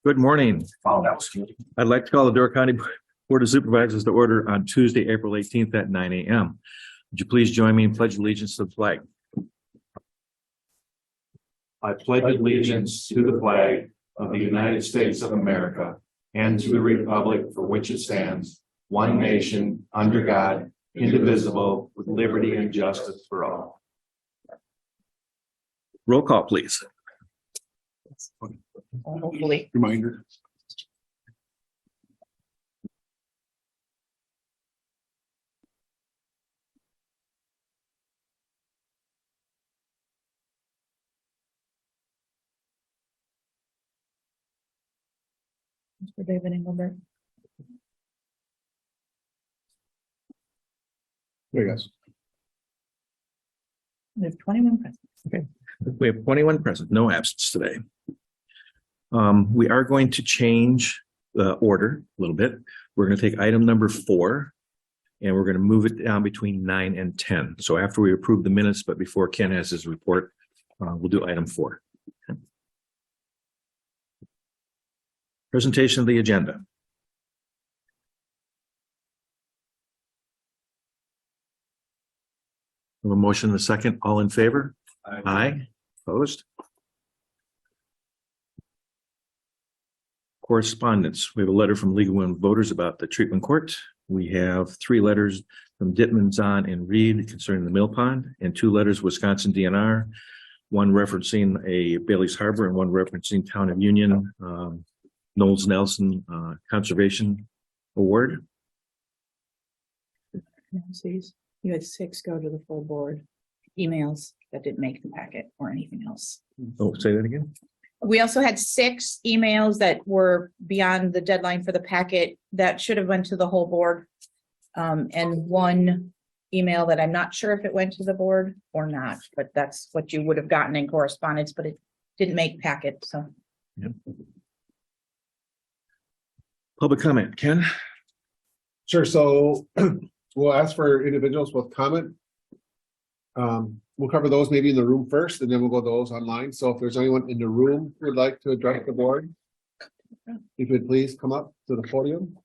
Good morning. I'd like to call the Door County Board of Supervisors to order on Tuesday, April 18th at 9 a.m. Would you please join me in pledge allegiance to the flag? I pledge allegiance to the flag of the United States of America and to the republic for which it stands, one nation, under God, indivisible, with liberty and justice for all. Roll call, please. Hopefully. Reminder. Mr. David Engelbert. There you go. We have 21 present. We have 21 present, no absence today. We are going to change the order a little bit. We're going to take item number 4 and we're going to move it down between 9 and 10. So after we approve the minutes, but before Ken has his report, we'll do item 4. Okay. Presentation of the agenda. We have a motion and a second. All in favor? Aye. Opposed? Correspondence. We have a letter from League of Women Voters about the treatment court. We have 3 letters from Dittman, Zahn, and Reed concerning the mill pond, and 2 letters Wisconsin DNR, one referencing a Bailey's Harbor and one referencing Town of Union, Knowles Nelson Conservation Award. You had 6 go to the full board emails that didn't make the packet or anything else. Oh, say that again. We also had 6 emails that were beyond the deadline for the packet that should have went to the whole board. And 1 email that I'm not sure if it went to the board or not, but that's what you would have gotten in correspondence, but it didn't make packet, so. Yep. Public comment, Ken? Sure. So we'll ask for individuals with comment. We'll cover those maybe in the room first, and then we'll go to those online. So if there's anyone in the room who would like to address the board, if you would please come up to the podium.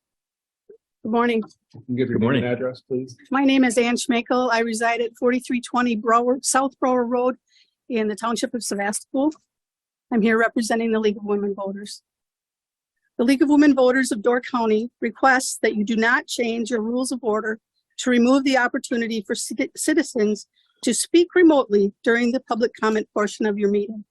Good morning. You can give your name and address, please. My name is Ann Schmakel. I reside at 4320 Brower, South Brower Road in the township of Sevastopol. I'm here representing the League of Women Voters. The League of Women Voters of Door County requests that you do not change your rules of order to remove the opportunity for citizens to speak remotely during the public comment portion of your meeting.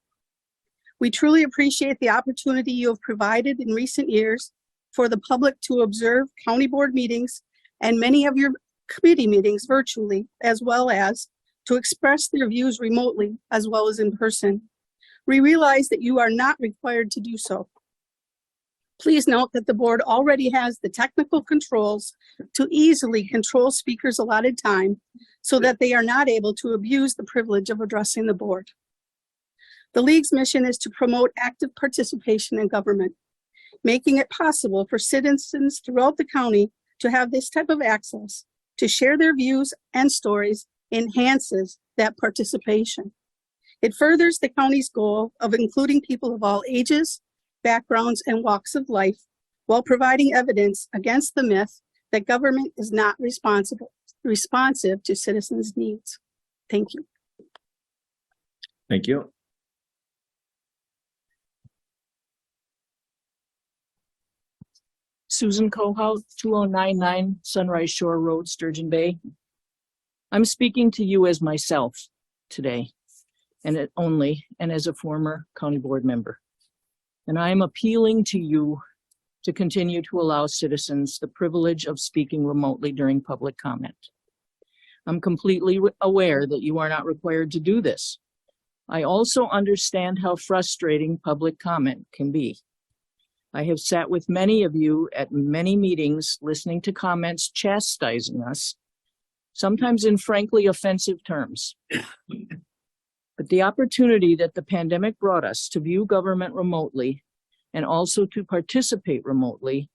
We truly appreciate the opportunity you have provided in recent years for the public to observe county board meetings and many of your committee meetings virtually, as well as to express their views remotely as well as in person. We realize that you are not required to do so. Please note that the board already has the technical controls to easily control speakers' allotted time so that they are not able to abuse the privilege of addressing the board. The League's mission is to promote active participation in government. Making it possible for citizens throughout the county to have this type of access to share their views and stories enhances that participation. It furthers the county's goal of including people of all ages, backgrounds, and walks of life while providing evidence against the myth that government is not responsive to citizens' needs. Thank you. Thank you. Susan Cohout, 2099 Sunrise Shore Road, Sturgeon Bay. I'm speaking to you as myself today, and as a former county board member. And I am appealing to you to continue to allow citizens the privilege of speaking remotely during public comment. I'm completely aware that you are not required to do this. I also understand how frustrating public comment can be. I have sat with many of you at many meetings listening to comments chastising us, sometimes in frankly offensive terms. But the opportunity that the pandemic brought us to view government remotely and also to participate remotely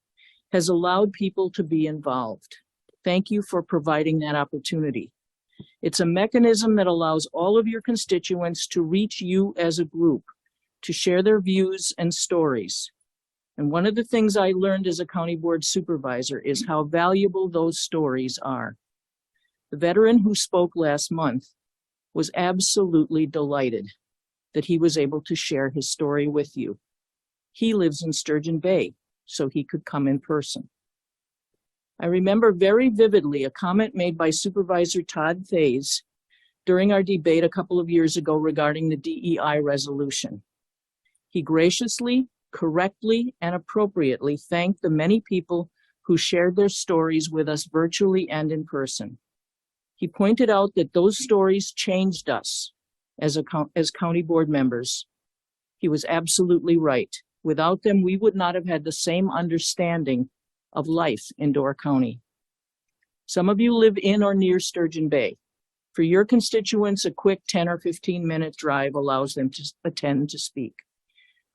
has allowed people to be involved. Thank you for providing that opportunity. It's a mechanism that allows all of your constituents to reach you as a group, to share their views and stories. And one of the things I learned as a county board supervisor is how valuable those stories are. The veteran who spoke last month was absolutely delighted that he was able to share his story with you. He lives in Sturgeon Bay, so he could come in person. I remember very vividly a comment made by Supervisor Todd Thays during our debate a couple of years ago regarding the DEI resolution. He graciously, correctly, and appropriately thanked the many people who shared their stories with us virtually and in person. He pointed out that those stories changed us as county board members. He was absolutely right. Without them, we would not have had the same understanding of life in Door County. Some of you live in or near Sturgeon Bay. For your constituents, a quick 10 or 15-minute drive allows them to attend to speak.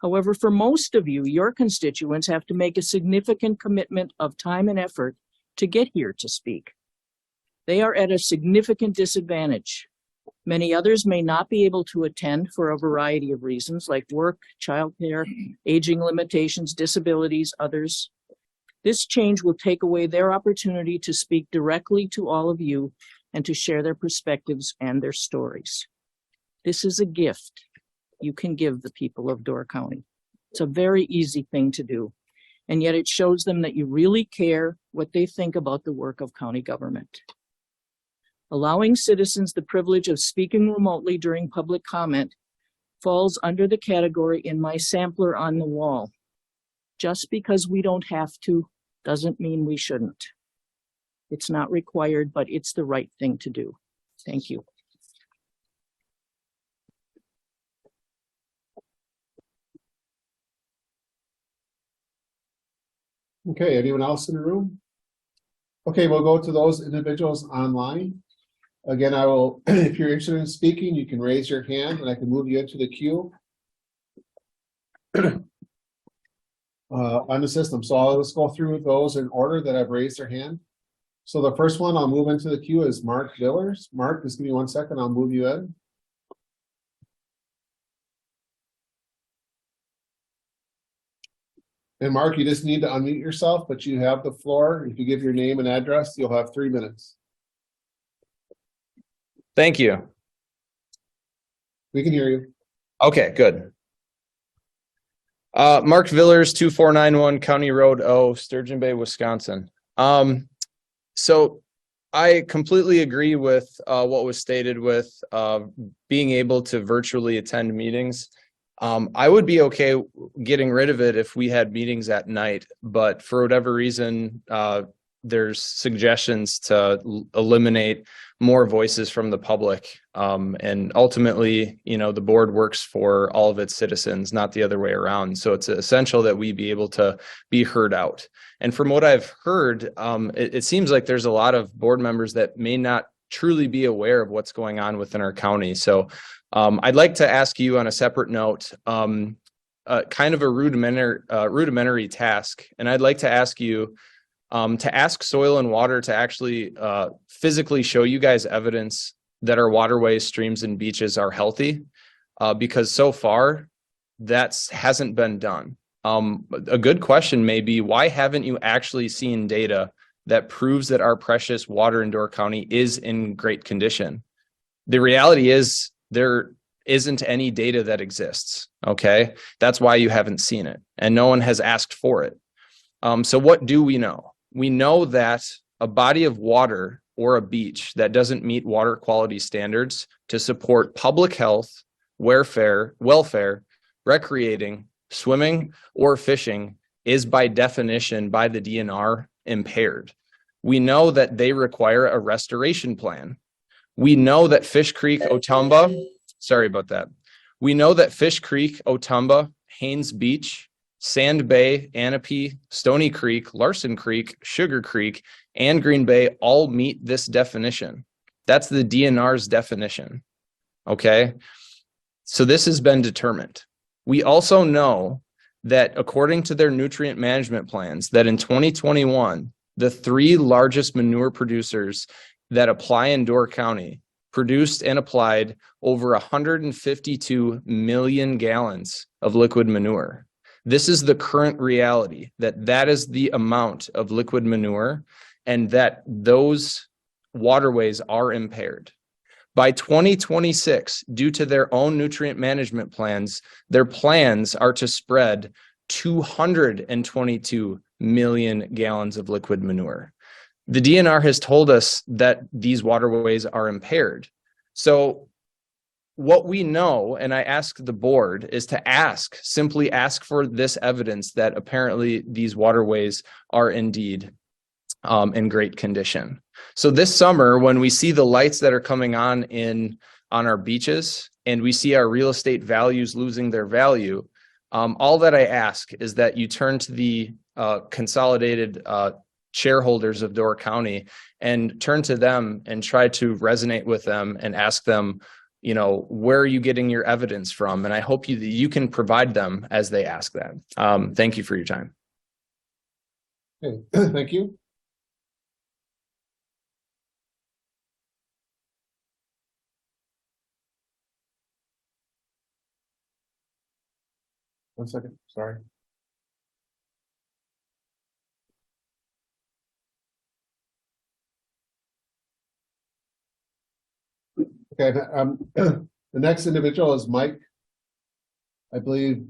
However, for most of you, your constituents have to make a significant commitment of time and effort to get here to speak. They are at a significant disadvantage. Many others may not be able to attend for a variety of reasons like work, childcare, aging limitations, disabilities, others. This change will take away their opportunity to speak directly to all of you and to share their perspectives and their stories. This is a gift you can give the people of Door County. It's a very easy thing to do, and yet it shows them that you really care what they think about the work of county government. Allowing citizens the privilege of speaking remotely during public comment falls under the category in my sampler on the wall. Just because we don't have to doesn't mean we shouldn't. It's not required, but it's the right thing to do. Thank you. Okay, anyone else in the room? Okay, we'll go to those individuals online. Again, I will, if you're interested in speaking, you can raise your hand and I can move you into the queue. On the system, so I'll just go through those in order that I've raised their hand. So the first one I'll move into the queue is Mark Villers. Mark, just give me 1 second, I'll move you in. And Mark, you just need to unmute yourself, but you have the floor. If you give your name and address, you'll have 3 minutes. Thank you. We can hear you. Okay, good. Mark Villers, 2491 County Road O, Sturgeon Bay, Wisconsin. So I completely agree with what was stated with being able to virtually attend meetings. I would be okay getting rid of it if we had meetings at night, but for whatever reason, there's suggestions to eliminate more voices from the public. And ultimately, you know, the board works for all of its citizens, not the other way around. So it's essential that we be able to be heard out. And from what I've heard, it seems like there's a lot of board members that may not truly be aware of what's going on within our county. So I'd like to ask you on a separate note, kind of a rudimentary task. And I'd like to ask you to ask Soil and Water to actually physically show you guys evidence that our waterways, streams, and beaches are healthy, because so far that hasn't been done. A good question may be, why haven't you actually seen data that proves that our precious water in Door County is in great condition? The reality is there isn't any data that exists, okay? That's why you haven't seen it, and no one has asked for it. So what do we know? We know that a body of water or a beach that doesn't meet water quality standards to support public health, welfare, recreating, swimming, or fishing is by definition by the DNR impaired. We know that they require a restoration plan. We know that Fish Creek, Ottumba, sorry about that. We know that Fish Creek, Ottumba, Haynes Beach, Sand Bay, Anape, Stony Creek, Larson Creek, Sugar Creek, and Green Bay all meet this definition. That's the DNR's definition. Okay. So this has been determined. We also know that according to their nutrient management plans, that in 2021, the 3 largest manure producers that apply in Door County produced and applied over 152 million gallons of liquid manure. This is the current reality, that is the amount of liquid manure and that those waterways are impaired. By 2026, due to their own nutrient management plans, their plans are to spread 222 million gallons of liquid manure. The DNR has told us that these waterways are impaired. So what we know, and I ask the board, is to simply ask for this evidence that apparently these waterways are indeed in great condition. So this summer, when we see the lights that are coming on our beaches and we see our real estate values losing their value, all that I ask is that you turn to the consolidated shareholders of Door County and turn to them and try to resonate with them and ask them, you know, where are you getting your evidence from? And I hope you can provide them as they ask that. Thank you for your time. Okay, thank you. One second, sorry. Okay, the next individual is Mike, I believe,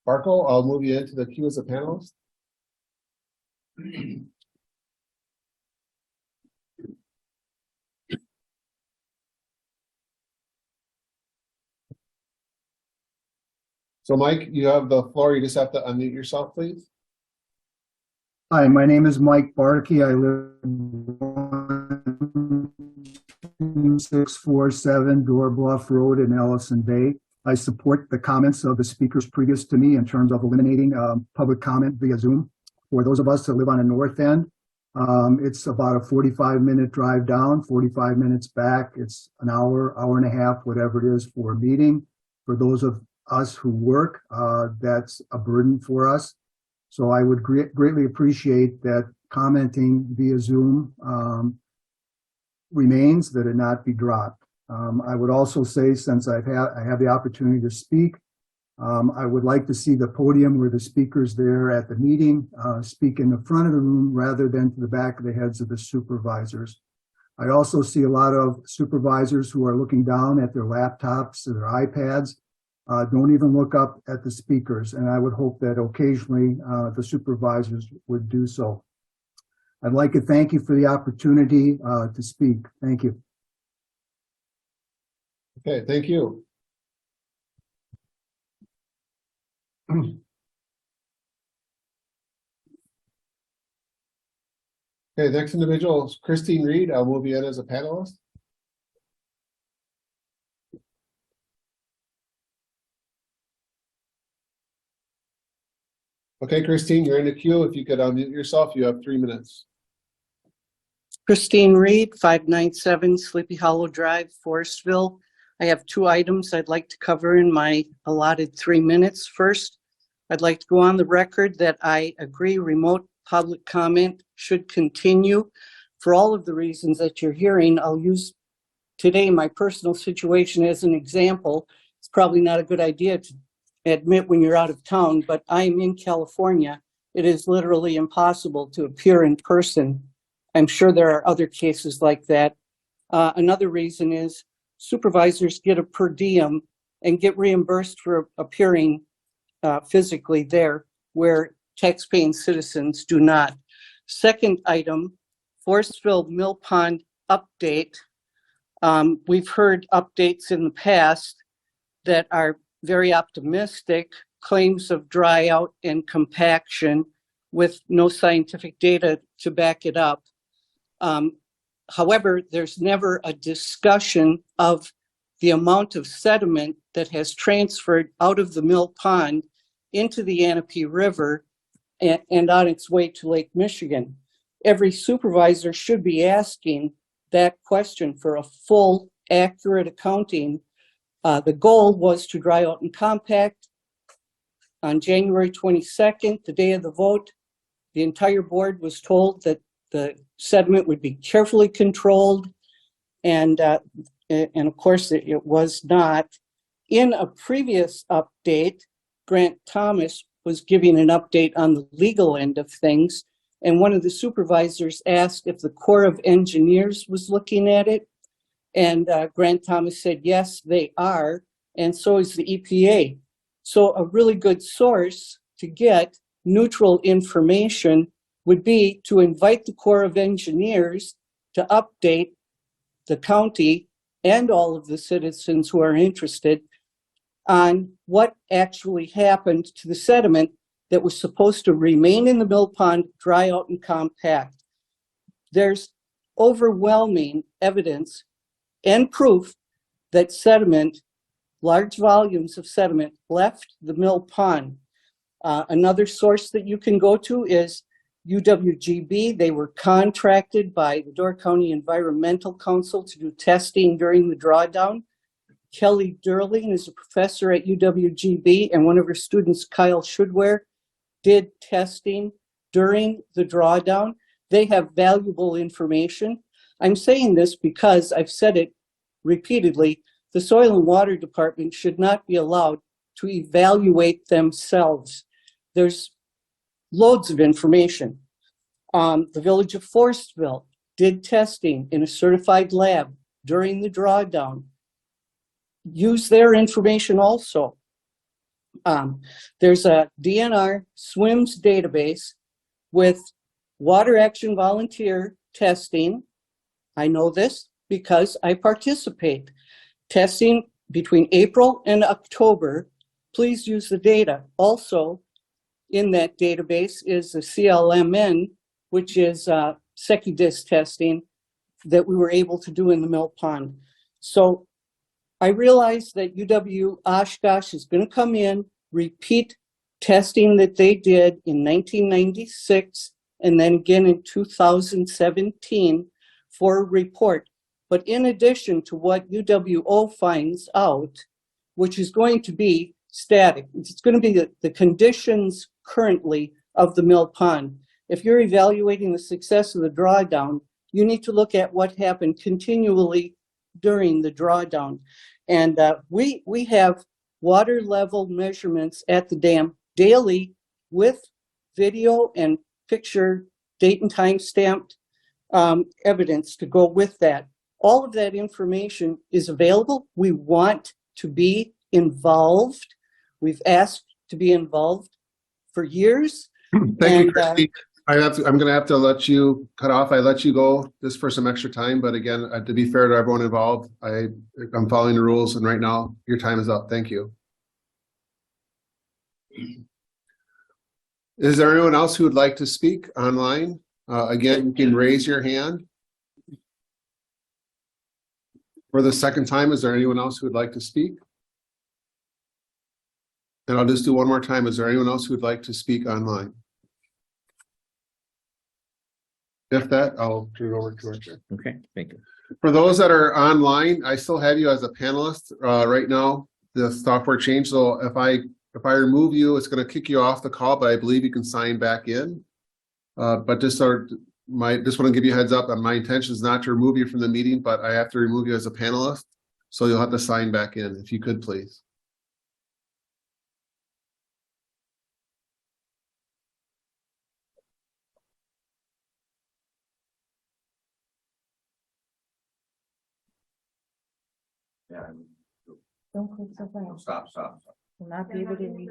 Barkle. I'll move you into the queue as a panelist. So Mike, you have the floor. You just have to unmute yourself, please. Hi, my name is Mike Barkey. I live 1647 Door Bluff Road in Ellison Bay. I support the comments of the speakers previous to me in terms of eliminating public comment via Zoom. For those of us that live on the north end, it's about a 45-minute drive down, 45 minutes back. It's an hour, hour and a half, whatever it is for a meeting. For those of us who work, that's a burden for us. So I would greatly appreciate that commenting via Zoom remains, that it not be dropped. I would also say, since I have the opportunity to speak, I would like to see the podium where the speakers there at the meeting speak in the front of the room rather than to the back of the heads of the supervisors. I also see a lot of supervisors who are looking down at their laptops or their iPads, don't even look up at the speakers, and I would hope that occasionally the supervisors would do so. I'd like to thank you for the opportunity to speak. Thank you. Okay, thank you. Okay, next individual is Christine Reed. I'll move you in as a panelist. Okay, Christine, you're in the queue. If you could unmute yourself, you have 3 minutes. Christine Reed, 597 Sleepy Hollow Drive, Forestville. I have 2 items I'd like to cover in my allotted 3 minutes. First, I'd like to go on the record that I agree remote public comment should continue for all of the reasons that you're hearing. I'll use today my personal situation as an example. It's probably not a good idea to admit when you're out of town, but I'm in California. It is literally impossible to appear in person. I'm sure there are other cases like that. Another reason is supervisors get a per diem and get reimbursed for appearing physically there, where tax-paying citizens do not. Second item, Forestville Mill Pond update. We've heard updates in the past that are very optimistic, claims of dry out and compaction with no scientific data to back it up. However, there's never a discussion of the amount of sediment that has transferred out of the Mill Pond into the Yanape River and on its way to Lake Michigan. Every supervisor should be asking that question for a full, accurate accounting. The goal was to dry out and compact. On January 22nd, the day of the vote, the entire board was told that the sediment would be carefully controlled, and of course it was not. In a previous update, Grant Thomas was giving an update on the legal end of things. And one of the supervisors asked if the Corps of Engineers was looking at it. And Grant Thomas said, yes, they are. And so is the EPA. So a really good source to get neutral information would be to invite the Corps of Engineers to update the county and all of the citizens who are interested on what actually happened to the sediment that was supposed to remain in the mill pond, dry out and compact. There's overwhelming evidence and proof that sediment, large volumes of sediment, left the mill pond. Another source that you can go to is UWGB. They were contracted by the Door County Environmental Council to do testing during the drawdown. Kelly Durling is a professor at UWGB, and one of her students, Kyle Shudware, did testing during the drawdown. They have valuable information. I'm saying this because I've said it repeatedly. The Soil and Water Department should not be allowed to evaluate themselves. There's loads of information. The Village of Forestville did testing in a certified lab during the drawdown. Use their information also. There's a DNR SWIMS database with water action volunteer testing. I know this because I participate. Testing between April and October. Please use the data. Also in that database is the CLMN, which is SecuDis testing that we were able to do in the mill pond. So I realize that UW Oshkosh is going to come in, repeat testing that they did in 1996 and then again in 2017 for a report. But in addition to what UWO finds out, which is going to be static, it's going to be the conditions currently of the mill pond. If you're evaluating the success of the drawdown, you need to look at what happened continually during the drawdown. And we have water level measurements at the dam daily with video and picture, date and time stamped evidence to go with that. All of that information is available. We want to be involved. We've asked to be involved for years. Thank you, Christy. I'm gonna have to let you cut off. I let you go just for some extra time, but again, to be fair to everyone involved, I'm following the rules, and right now your time is up. Thank you. Is there anyone else who would like to speak online? Again, you can raise your hand. For the second time, is there anyone else who would like to speak? And I'll just do one more time. Is there anyone else who would like to speak online? If that, I'll turn it over to our chair. Okay, thank you. For those that are online, I still have you as a panelist right now. The software changed, so if I remove you, it's going to kick you off the call, but I believe you can sign back in. But just want to give you a heads up that my intention is not to remove you from the meeting, but I have to remove you as a panelist. So you'll have to sign back in if you could, please. Yeah. Don't click so fast. Stop. Will not be able to read.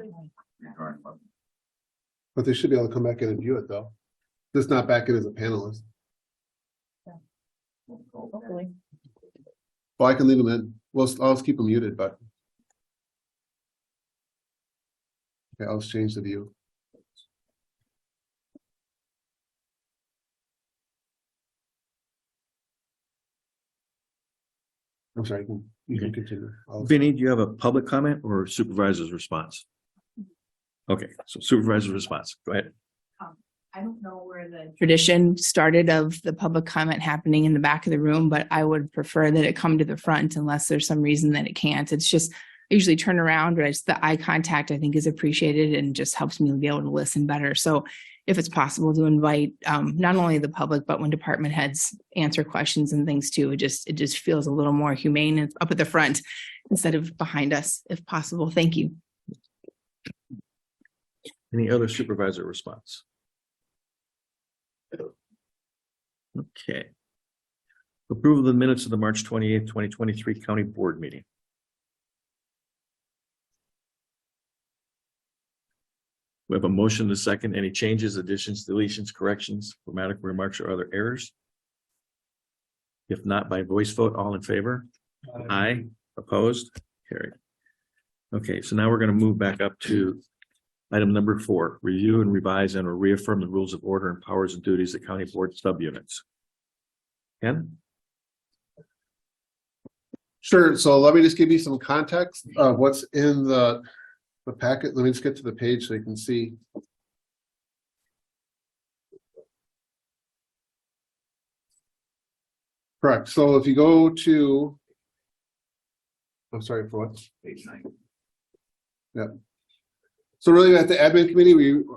But they should be able to come back in and view it though. Just not back in as a panelist. Hopefully. Well, I can leave them in. I'll just keep them muted, but. Okay, I'll just change the view. I'm sorry, you can continue. Vinny, do you have a public comment or supervisor's response? Okay, so supervisor's response, go ahead. I don't know where the tradition started of the public comment happening in the back of the room, but I would prefer that it come to the front unless there's some reason that it can't. It's just I usually turn around, but it's the eye contact I think is appreciated and just helps me be able to listen better. So if it's possible to invite not only the public, but when department heads answer questions and things too, it just feels a little more humane and up at the front instead of behind us, if possible. Thank you. Any other supervisor response? Okay. Approval of the minutes of the March 28th, 2023 County Board meeting. We have a motion to second. Any changes, additions, deletions, corrections, grammatical remarks, or other errors? If not, by voice vote, all in favor? Aye. Opposed? Carried. Okay, so now we're going to move back up to item number 4, review and revise and or reaffirm the rules of order and powers and duties of county board subunits. Ken? Sure, so let me just give you some context of what's in the packet. Let me just get to the page so you can see. Correct, so if you go to, I'm sorry, for what? Page 9. Yep. So really at the admin committee,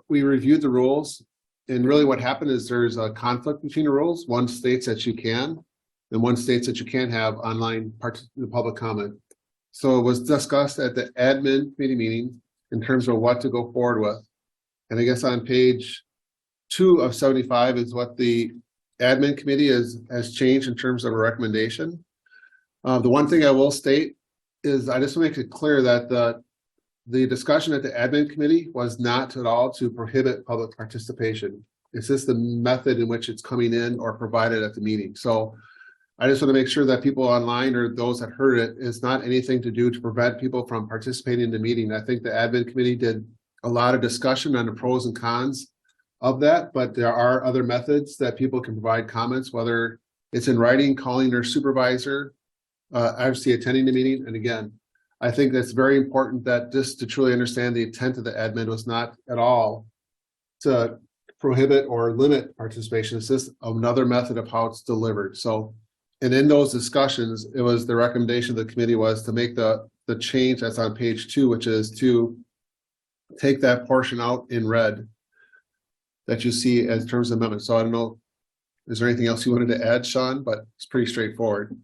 we reviewed the rules, and really what happened is there's a conflict between the rules. One states that you can, and one states that you can't have online public comment. So it was discussed at the admin committee meeting in terms of what to go forward with. And I guess on page 2 of 75 is what the admin committee has changed in terms of a recommendation. The one thing I will state is I just want to make it clear that the discussion at the admin committee was not at all to prohibit public participation. It's just the method in which it's coming in or provided at the meeting. So I just want to make sure that people online or those that heard it, is not anything to do to prevent people from participating in the meeting. I think the admin committee did a lot of discussion on the pros and cons of that, but there are other methods that people can provide comments, whether it's in writing, calling their supervisor, obviously attending the meeting. And again, I think that's very important that just to truly understand the intent of the admin was not at all to prohibit or limit participation. It's just another method of how it's delivered. So, and in those discussions, it was the recommendation of the committee was to make the change that's on page 2, which is to take that portion out in red that you see as terms of amendment. So I don't know, is there anything else you wanted to add, Sean? But it's pretty straightforward.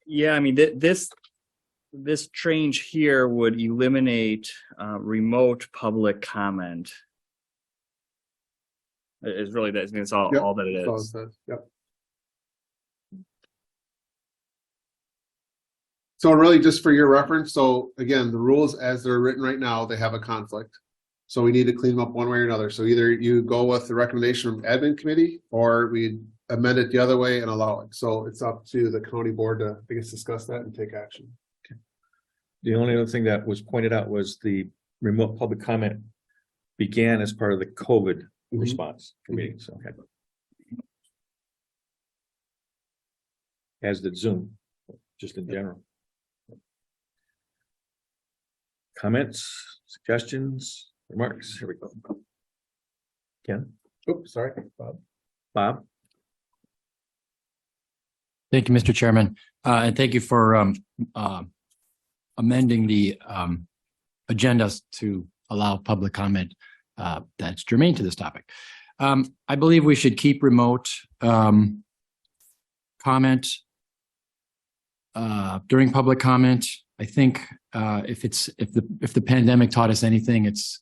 Yeah, I mean, this change here would eliminate remote public comment. It's really that. I mean, it's all Yep, that it that's all it is. says. Yep. So really just for your reference, so again, the rules as they're written right now, they have a conflict. So we need to clean them up one way or another. So either you go with the recommendation from admin committee or we amend it the other way and allow it. So it's up to the county board to, I guess, discuss that and take action. The only other thing that was pointed out was the remote public comment began as part of the COVID response for meetings. Okay. As did Zoom, just in general. Comments, suggestions, remarks? Here we go. Ken? Oops, sorry, Bob. Bob? Thank you, Mr. Chairman, and thank you for amending the agendas to allow public comment that's germane to this topic. I believe we should keep remote comment during public comment. I think if the pandemic taught us anything, it's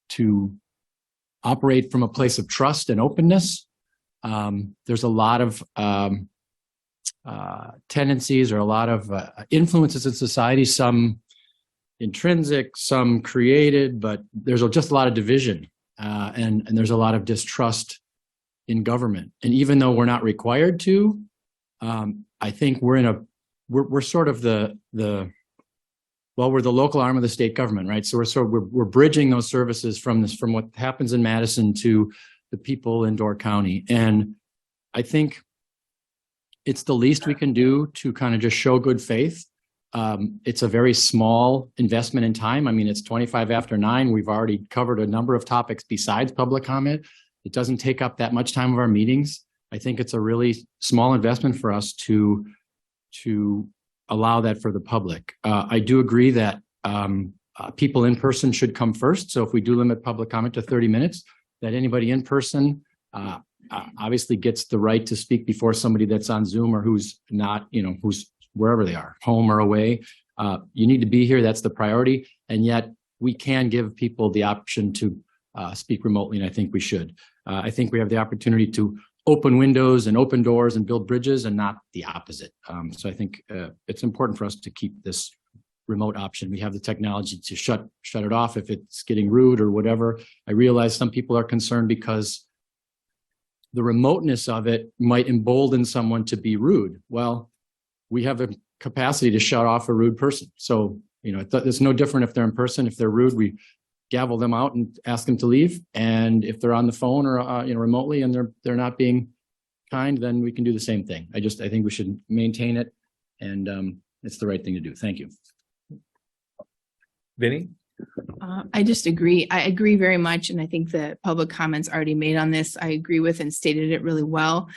to operate from a place of trust and openness. There's a lot of tendencies or a lot of influences in society, some intrinsic, some created, but there's just a lot of division and there's a lot of distrust in government. And even though we're not required to, I think we're sort of we're the local arm of the state government, right? So we're bridging those services from what happens in Madison to the people in Door County. And I think it's the least we can do to kind of just show good faith. It's a very small investment in time. I mean, it's 25 after 9. We've already covered a number of topics besides public comment. It doesn't take up that much time of our meetings. I think it's a really small investment for us to allow that for the public. I do agree that people in person should come first. So if we do limit public comment to 30 minutes, that anybody in person obviously gets the right to speak before somebody that's on Zoom or who's not, who's wherever they are, home or away. You need to be here. That's the priority. And yet we can give people the option to speak remotely, and I think we should. I think we have the opportunity to open windows and open doors and build bridges and not the opposite. So I think it's important for us to keep this remote option. We have the technology to shut it off if it's getting rude or whatever. I realize some people are concerned because the remoteness of it might embolden someone to be rude. Well, we have a capacity to shut off a rude person. So, it's no different if they're in person. If they're rude, we gavel them out and ask them to leave. And if they're on the phone or, remotely and they're not being kind, then we can do the same thing. I think we should maintain it, and it's the right thing to do. Thank you. Vinny? I just agree. I agree very much. And I think the public comments already made on this, I agree with and stated it really well.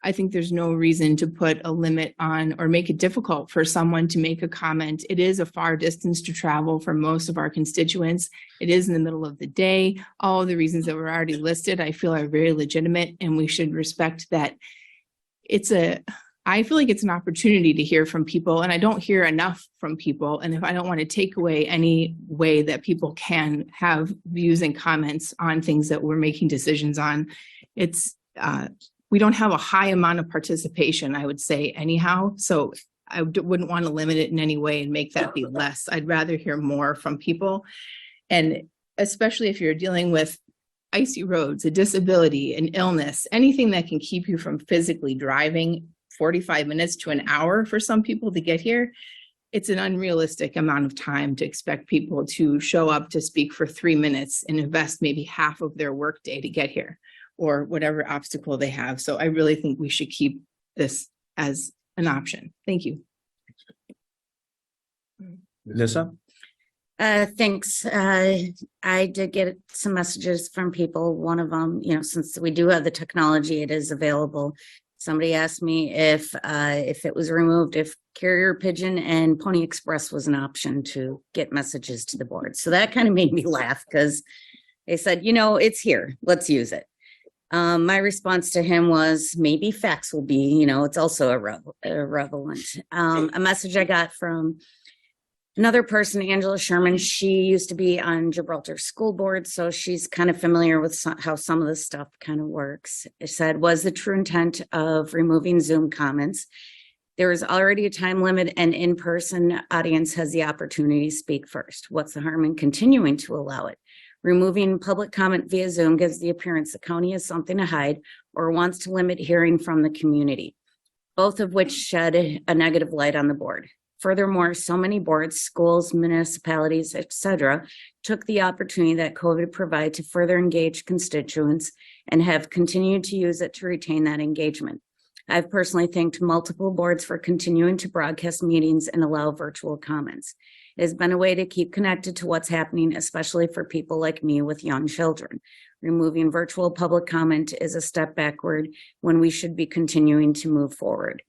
I think there's no reason to put a limit on or make it difficult for someone to make a comment. It is a far distance to travel for most of our constituents. It is in the middle of the day. All of the reasons that were already listed, I feel are very legitimate, and we should respect that. I feel like it's an opportunity to hear from people, and I don't hear enough from people. And if I don't want to take away any way that people can have views and comments on things that we're making decisions on, we don't have a high amount of participation, I would say anyhow. So I wouldn't want to limit it in any way and make that be less. I'd rather hear more from people. And especially if you're dealing with icy roads, a disability, an illness, anything that can keep you from physically driving 45 minutes to an hour for some people to get here, it's an unrealistic amount of time to expect people to show up to speak for 3 minutes and invest maybe half of their workday to get here, or whatever obstacle they have. So I really think we should keep this as an option. Thank you. Nissa? Thanks. I did get some messages from people. One of them, since we do have the technology, it is available. Somebody asked me if it was removed, if Carrier Pigeon and Pony Express was an option to get messages to the board. So that kind of made me laugh because they said, it's here, let's use it. My response to him was maybe fax will be, it's also irrelevant. A message I got from another person, Angela Sherman, she used to be on Gibraltar School Board, so she's kind of familiar with how some of this stuff kind of works. It said, was the true intent of removing Zoom comments? There is already a time limit, and in-person audience has the opportunity to speak first. What's the harm in continuing to allow it? Removing public comment via Zoom gives the appearance the county has something to hide or wants to limit hearing from the community, both of which shed a negative light on the board. Furthermore, so many boards, schools, municipalities, etc., took the opportunity that COVID provided to further engage constituents and have continued to use it to retain that engagement. I've personally thanked multiple boards for continuing to broadcast meetings and allow virtual comments. It has been a way to keep connected to what's happening, especially for people like me with young children. Removing virtual public comment is a step backward when we should be continuing to move forward.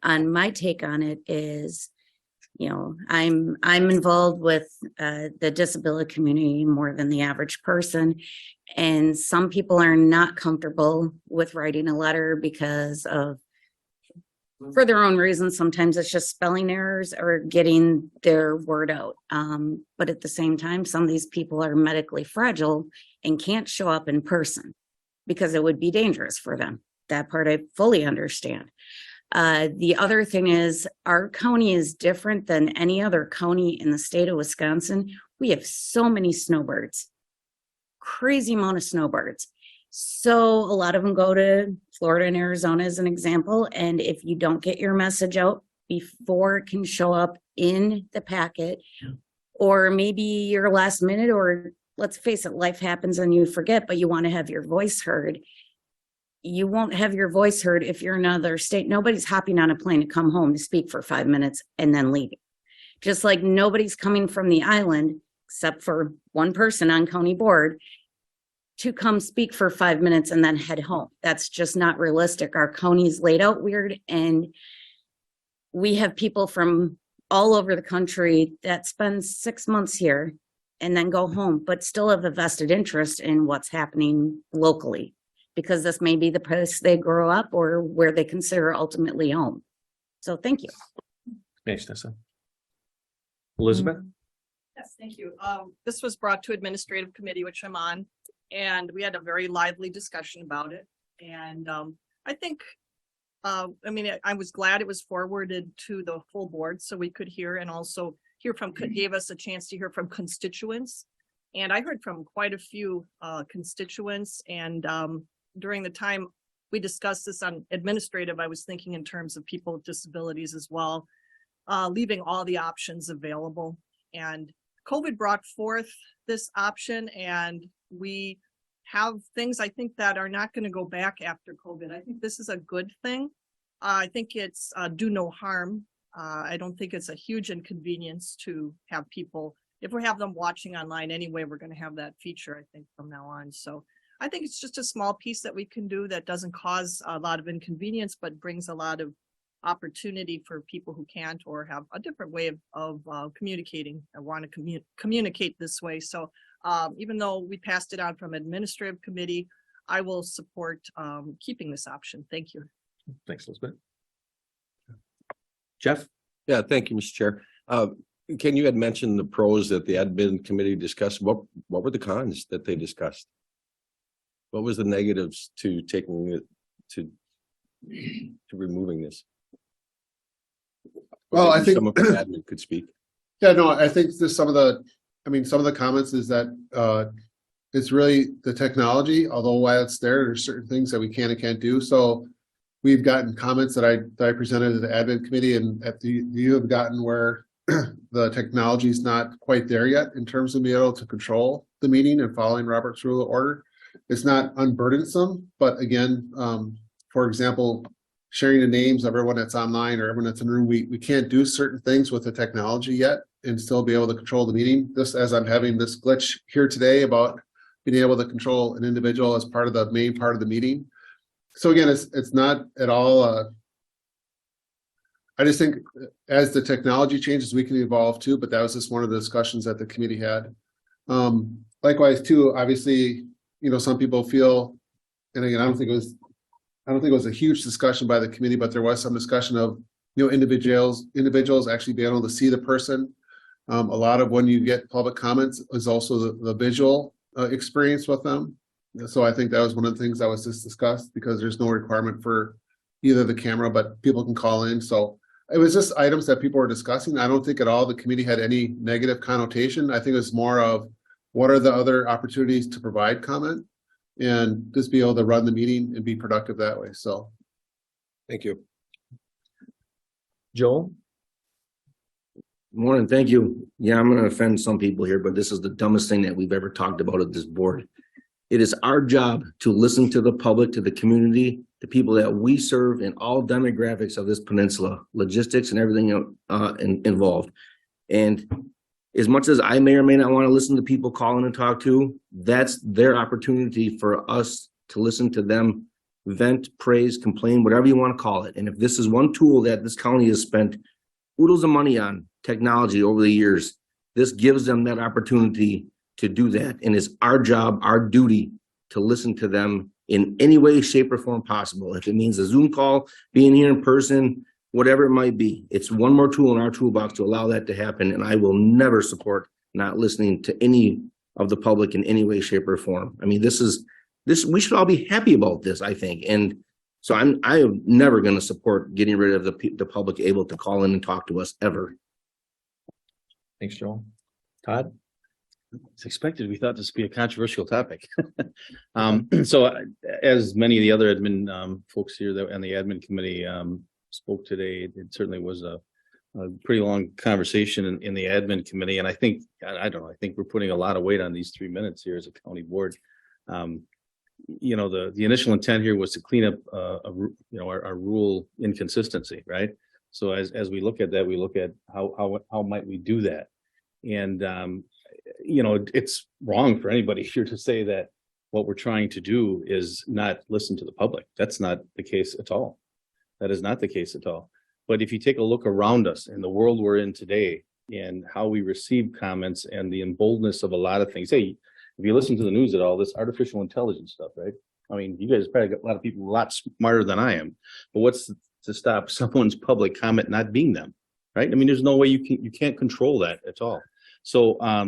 On my take on it is, I'm involved with the disability community more than the average person. And some people are not comfortable with writing a letter because of, for their own reasons. Sometimes it's just spelling errors or getting their word out. But at the same time, some of these people are medically fragile and can't show up in person because it would be dangerous for them. That part I fully understand. The other thing is our county is different than any other county in the state of Wisconsin. We have so many snowbirds, crazy amount of snowbirds. So a lot of them go to Florida and Arizona as an example. And if you don't get your message out before it can show up in the packet, or maybe you're last minute, or let's face it, life happens and you forget, but you want to have your voice heard. You won't have your voice heard if you're in another state. Nobody's hopping on a plane to come home to speak for 5 minutes and then leaving. Just like nobody's coming from the island, except for one person on county board, to come speak for 5 minutes and then head home. That's just not realistic. Our county's laid out weird, and we have people from all over the country that spend 6 months here and then go home, but still have a vested interest in what's happening locally, because this may be the place they grow up or where they consider ultimately home. So thank you. Thanks, Nissa. Elizabeth? Yes, thank you. This was brought to administrative committee, which I'm on, and we had a very lively discussion about it. And I think, I mean, I was glad it was forwarded to the full board so we could hear and also hear from, gave us a chance to hear from constituents. And I heard from quite a few constituents, and during the time we discussed this on administrative, I was thinking in terms of people with disabilities as well, leaving all the options available. And COVID brought forth this option, and we have things I think that are not going to go back after COVID. I think this is a good thing. I think it's do no harm. I don't think it's a huge inconvenience to have people, if we have them watching online anyway, we're going to have that feature, I think, from now on. So I think it's just a small piece that we can do that doesn't cause a lot of inconvenience, but brings a lot of opportunity for people who can't or have a different way of communicating. I want to communicate this way. So even though we passed it on from administrative committee, I will support keeping this option. Thank you. Thanks, Elizabeth. Jeff? Yeah, thank you, Mr. Chair. Ken, you had mentioned the pros that the admin committee discussed. What were the cons that they discussed? What was the negatives to taking it to removing this? Well, I Maybe think. some of the admin could speak. Yeah, no, I think there's some of the comments is that it's really the technology, although while it's there's certain things that we can and can't do. So we've gotten comments that I presented to the admin committee, and you have gotten where the technology is not quite there yet in terms of being able to control the meeting and following Robert's Rule of Order. It's not unburdensome, but again, for example, sharing the names of everyone that's online or everyone that's in the room, we can't do certain things with the technology yet and still be able to control the meeting. Just as I'm having this glitch here today about being able to control an individual as part of the main part of the meeting. So again, it's not at all. I just think as the technology changes, we can evolve too, but that was just one of the discussions that the committee had. Likewise too, obviously, some people feel, and again, I don't think it was a huge discussion by the committee, but there was some discussion of, individuals actually being able to see the person. A lot of when you get public comments is also the visual experience with them. So I think that was one of the things that was just discussed, because there's no requirement for either the camera, but people can call in. So it was just items that people were discussing. I don't think at all the committee had any negative connotation. I think it was more of what are the other opportunities to provide comment and just be able to run the meeting and be productive that way. So. Thank you. Joel? Morning, thank you. Yeah, I'm going to offend some people here, but this is the dumbest thing that we've ever talked about at this board. It is our job to listen to the public, to the community, the people that we serve in all demographics of this peninsula, logistics and everything involved. And as much as I may or may not want to listen to people calling and talk to, that's their opportunity for us to listen to them, vent, praise, complain, whatever you want to call it. And if this is one tool that this county has spent oodles of money on technology over the years, this gives them that opportunity to do that. And it's our job, our duty to listen to them in any way, shape, or form possible. If it means a Zoom call, being here in person, whatever it might be, it's one more tool in our toolbox to allow that to happen. And I will never support not listening to any of the public in any way, shape, or form. I mean, we should all be happy about this, I think. And so I am never going to support getting rid of the public able to call in and talk to us ever. Thanks, Joel. Todd? It's expected. We thought this would be a controversial topic. So as many of the other admin folks here that on the admin committee spoke today, it certainly was a pretty long conversation in the admin committee. And I think, I don't know, I think we're putting a lot of weight on these 3 minutes here as a county board. The initial intent here was to clean up our rule inconsistency, right? So as we look at that, we look at how might we do that. And it's wrong for anybody here to say that what we're trying to do is not listen to the public. That's not the case at all. That is not the case at all. But if you take a look around us in the world we're in today and how we receive comments and the emboldeness of a lot of things. Hey, if you listen to the news at all, this artificial intelligence stuff, right? I mean, you guys probably got a lot of people a lot smarter than I am, but what's to stop someone's public comment not being them, right? I mean, there's no way you can't control that at all. So, I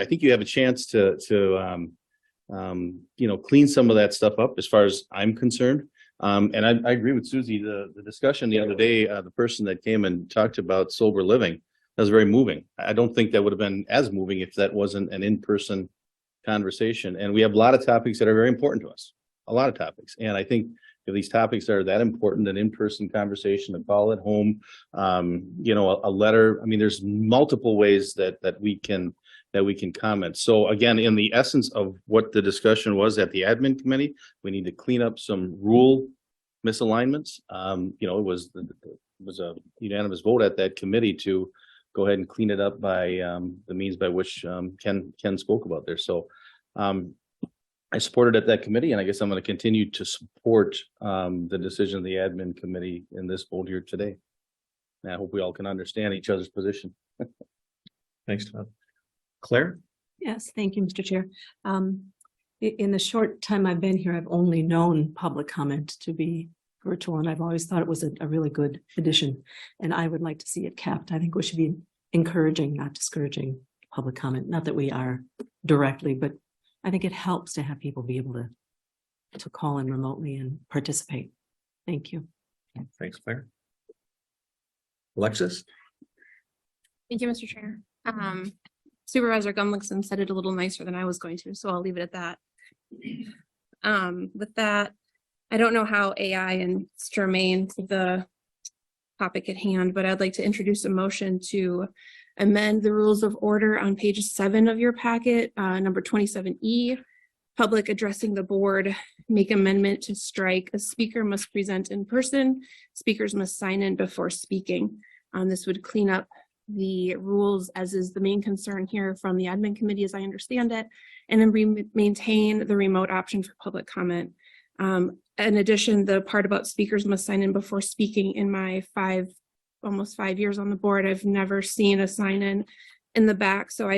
think you have a chance to clean some of that stuff up as far as I'm concerned. And I agree with Susie, the discussion the other day, the person that came and talked about sober living, that was very moving. I don't think that would have been as moving if that wasn't an in-person conversation. And we have a lot of topics that are very important to us, a lot of topics. And I think if these topics are that important, an in-person conversation, a call at home, a letter, I mean, there's multiple ways that we can comment. So again, in the essence of what the discussion was at the admin committee, we need to clean up some rule misalignments. It was a unanimous vote at that committee to go ahead and clean it up by the means by which Ken spoke about there. So I supported at that committee, and I guess I'm going to continue to support the decision of the admin committee in this vote here today. And I hope we all can understand each other's position. Thanks, Todd. Claire? Yes, thank you, Mr. Chair. In the short time I've been here, I've only known public comment to be virtual, and I've always thought it was a really good addition. And I would like to see it kept. I think we should be encouraging, not discouraging public comment. Not that we are directly, but I think it helps to have people be able to call in remotely and participate. Thank you. Thanks, Claire. Alexis? Thank you, Mr. Chair. Supervisor Gumlickson said it a little nicer than I was going to, so I'll leave it at that. With that, I don't know how AI and germane to the topic at hand, but I'd like to introduce a motion to amend the rules of order on page 7 of your packet, number 27E, public addressing the board, make amendment to strike a speaker must present in person, speakers must sign in before speaking. This would clean up the rules, as is the main concern here from the admin committee, as I understand it, and then maintain the remote option for public comment. In addition, the part about speakers must sign in before speaking, in my almost 5 years on the board, I've never seen a sign in the back. So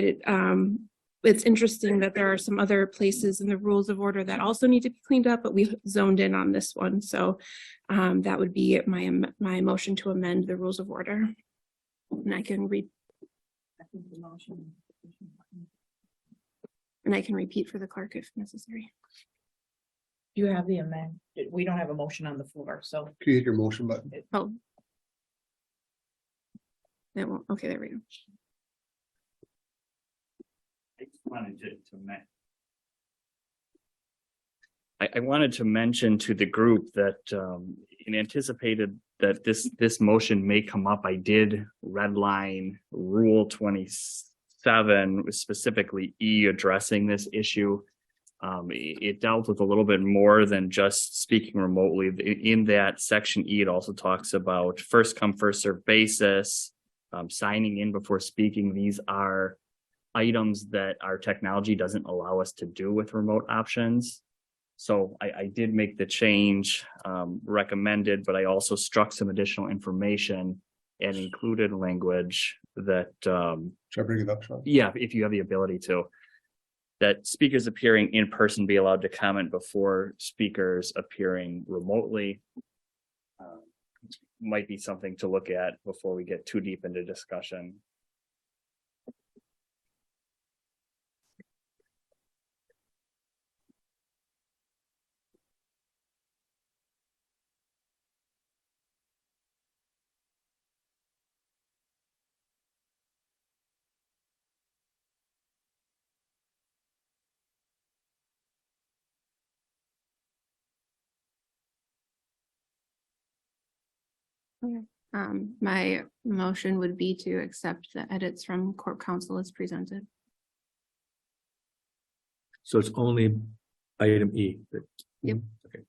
it's interesting that there are some other places in the rules of order that also need to be cleaned up, but we zoned in on this one. So that would be my motion to amend the rules of order. And I can read. And I can repeat for the clerk if necessary. You have the amendment. We don't have a motion on the floor, so. Can you hit your motion button? Oh. That won't, okay, there we go. I wanted to mention to the group that in anticipated that this motion may come up, I did redline Rule 27, specifically E, addressing this issue. It dealt with a little bit more than just speaking remotely. In that section E, it also talks about first come, first served basis, signing in before speaking. These are items that our technology doesn't allow us to do with remote options. So I did make the change recommended, but I also struck some additional information and included language that should I bring it up, Sean? Yeah, if you have the ability to, that speakers appearing in person be allowed to comment before speakers appearing remotely. Might be something to look at before we get too deep into discussion. Okay. My motion would be to accept the edits from Corp Counsel as presented. So it's only item E. Yep. Okay.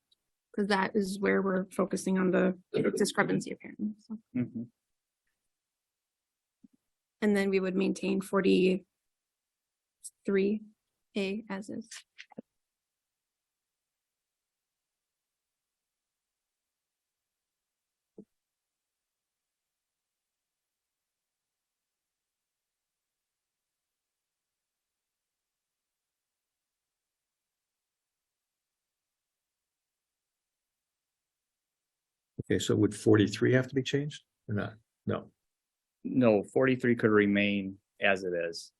Because that is where we're focusing on the discrepancy apparently. So. And then we would maintain 43A as is. Okay, so would 43 have to be changed or not? No. No, 43 could remain as it is.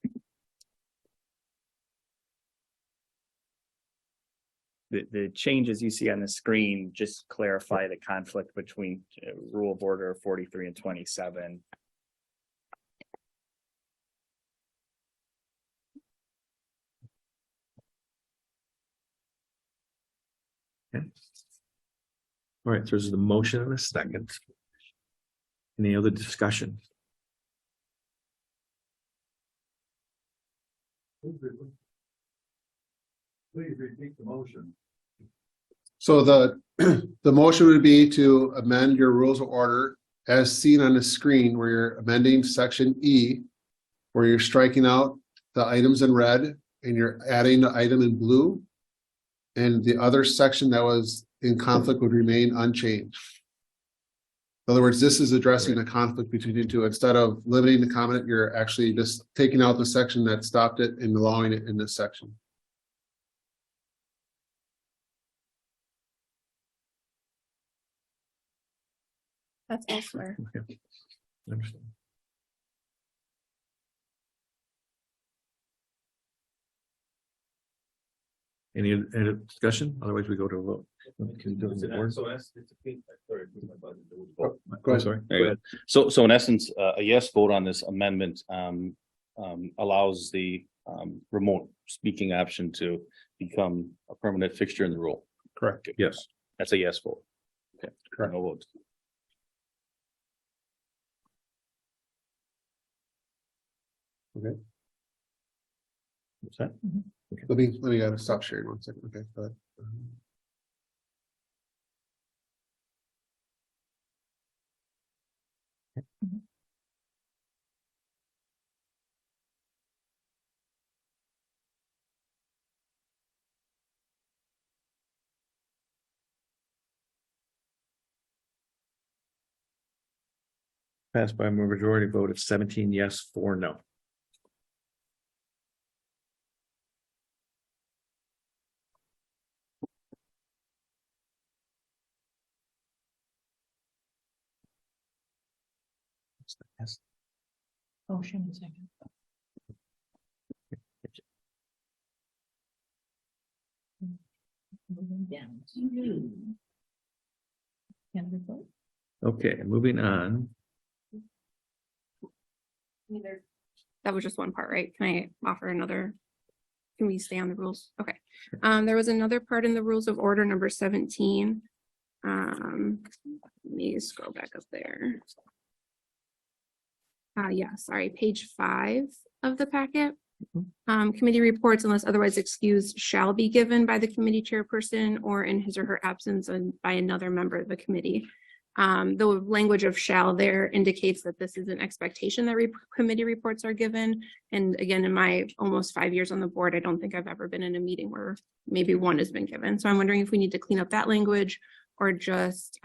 The changes you see on the screen just clarify the conflict between rule of order 43 and 27. Okay. All right, there's the motion in a second. Any other discussion? Please repeat the motion. So the, the motion would be to amend your rules of order as seen on the screen where you're amending section E, where you're striking out the items in red and you're adding the item in blue. And the other section that was in conflict would remain unchanged. In other words, this is addressing the conflict between the two. Instead of limiting the comment, you're actually just taking out the section that stopped it and allowing it in this section. That's elsewhere. Okay. Understand. Any discussion? Otherwise, we go to a vote. Can you do it in the board? Go ahead. Sorry. There you go. So in essence, a yes vote on this amendment allows the remote speaking option to become a permanent fixture in the rule. Correct. Yes. That's a yes vote. Okay. Correct. No votes. Okay. What's that? Let me stop sharing 1 second. Okay, go ahead. Passed by a majority vote of 17 yes, 4 no. Motion second. Moving down. Can we vote? Okay, moving on. That was just one part, right? Can I offer another? Can we stay on the rules? Okay. There was another part in the rules of order number 17. Let me scroll back up there. Yeah, sorry, page 5 of the packet. Committee reports, unless otherwise excused, shall be given by the committee chairperson or in his or her absence and by another member of the committee. The language of shall there indicates that this is an expectation that committee reports are given. And again, in my almost 5 years on the board, I don't think I've ever been in a meeting where maybe one has been given. So I'm wondering if we need to clean up that language or just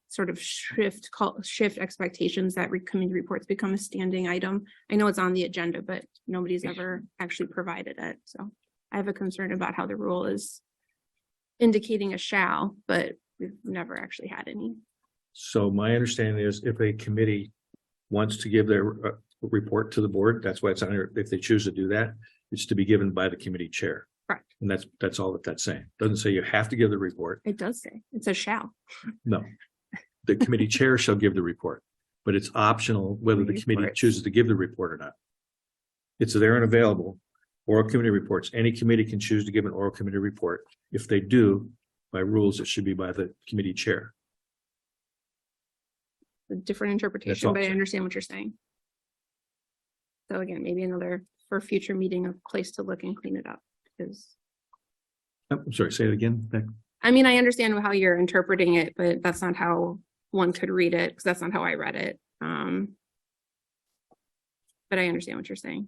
sort of shift expectations that committee reports become a standing item. I know it's on the agenda, but nobody's ever actually provided it. So I have a concern about how the rule is indicating a shall, but we've never actually had any. So my understanding is if a committee wants to give their report to the board, that's why it's on here. If they choose to do that, it's to be given by the committee chair. Correct. And that's all that that's saying. Doesn't say you have to give the report. It does say, it says shall. No. The committee chair shall give the report, but it's optional whether the committee chooses to give the report or not. It's there and available. Oral committee reports. Any committee can choose to give an oral committee report. If they do, by rules, it should be by the committee chair. A different interpretation, all but I I'm saying. understand what you're saying. So again, maybe another, for future meeting, a place to look and clean it up, because I'm sorry, say it again. I mean, I understand how you're interpreting it, but that's not how one could read it, because that's not how I read it. But I understand what you're saying.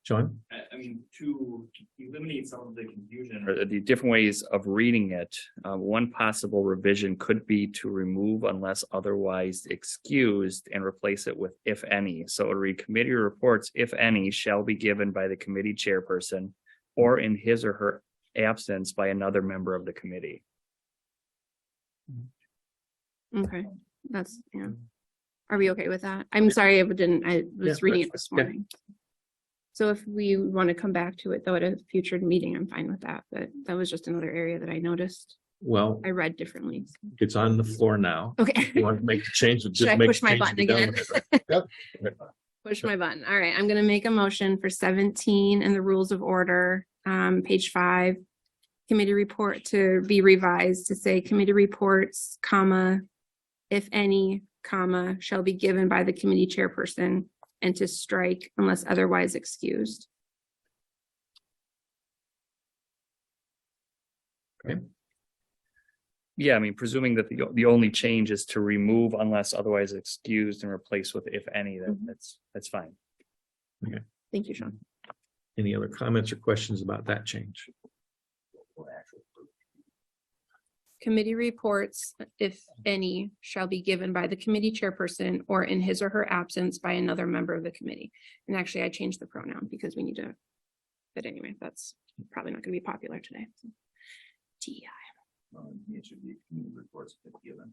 John? I mean, to eliminate some of the confusion or the different ways of reading it, one possible revision could be to remove unless otherwise excused and replace it with if any. So it would read committee reports, if any, shall be given by the committee chairperson or in his or her absence by another member of the committee. Okay, that's, yeah. Are we okay with that? I'm sorry, I was reading it this Yeah. morning. So if we want to come back to it though at a future meeting, I'm fine with that, but that was just another area that I noticed. Well, I read differently. it's on the floor now. Okay. If you want to make the change? Should I push my button again? Yep. Push my button. All right, I'm gonna make a motion for 17 and the rules of order, page 5. Committee report to be revised to say committee reports, comma, if any, comma, shall be given by the committee chairperson, and to strike unless otherwise excused. Yeah, I mean, presuming that the only change is to remove unless otherwise excused and replace with if any, that's fine. Thank you, Sean. Any other comments or questions about that change? Committee reports, if any, shall be given by the committee chairperson or in his or her absence by another member of the committee. And actually, I changed the pronoun because we need to, but anyway, that's probably not gonna be popular today. TEI. It should be community reports if given.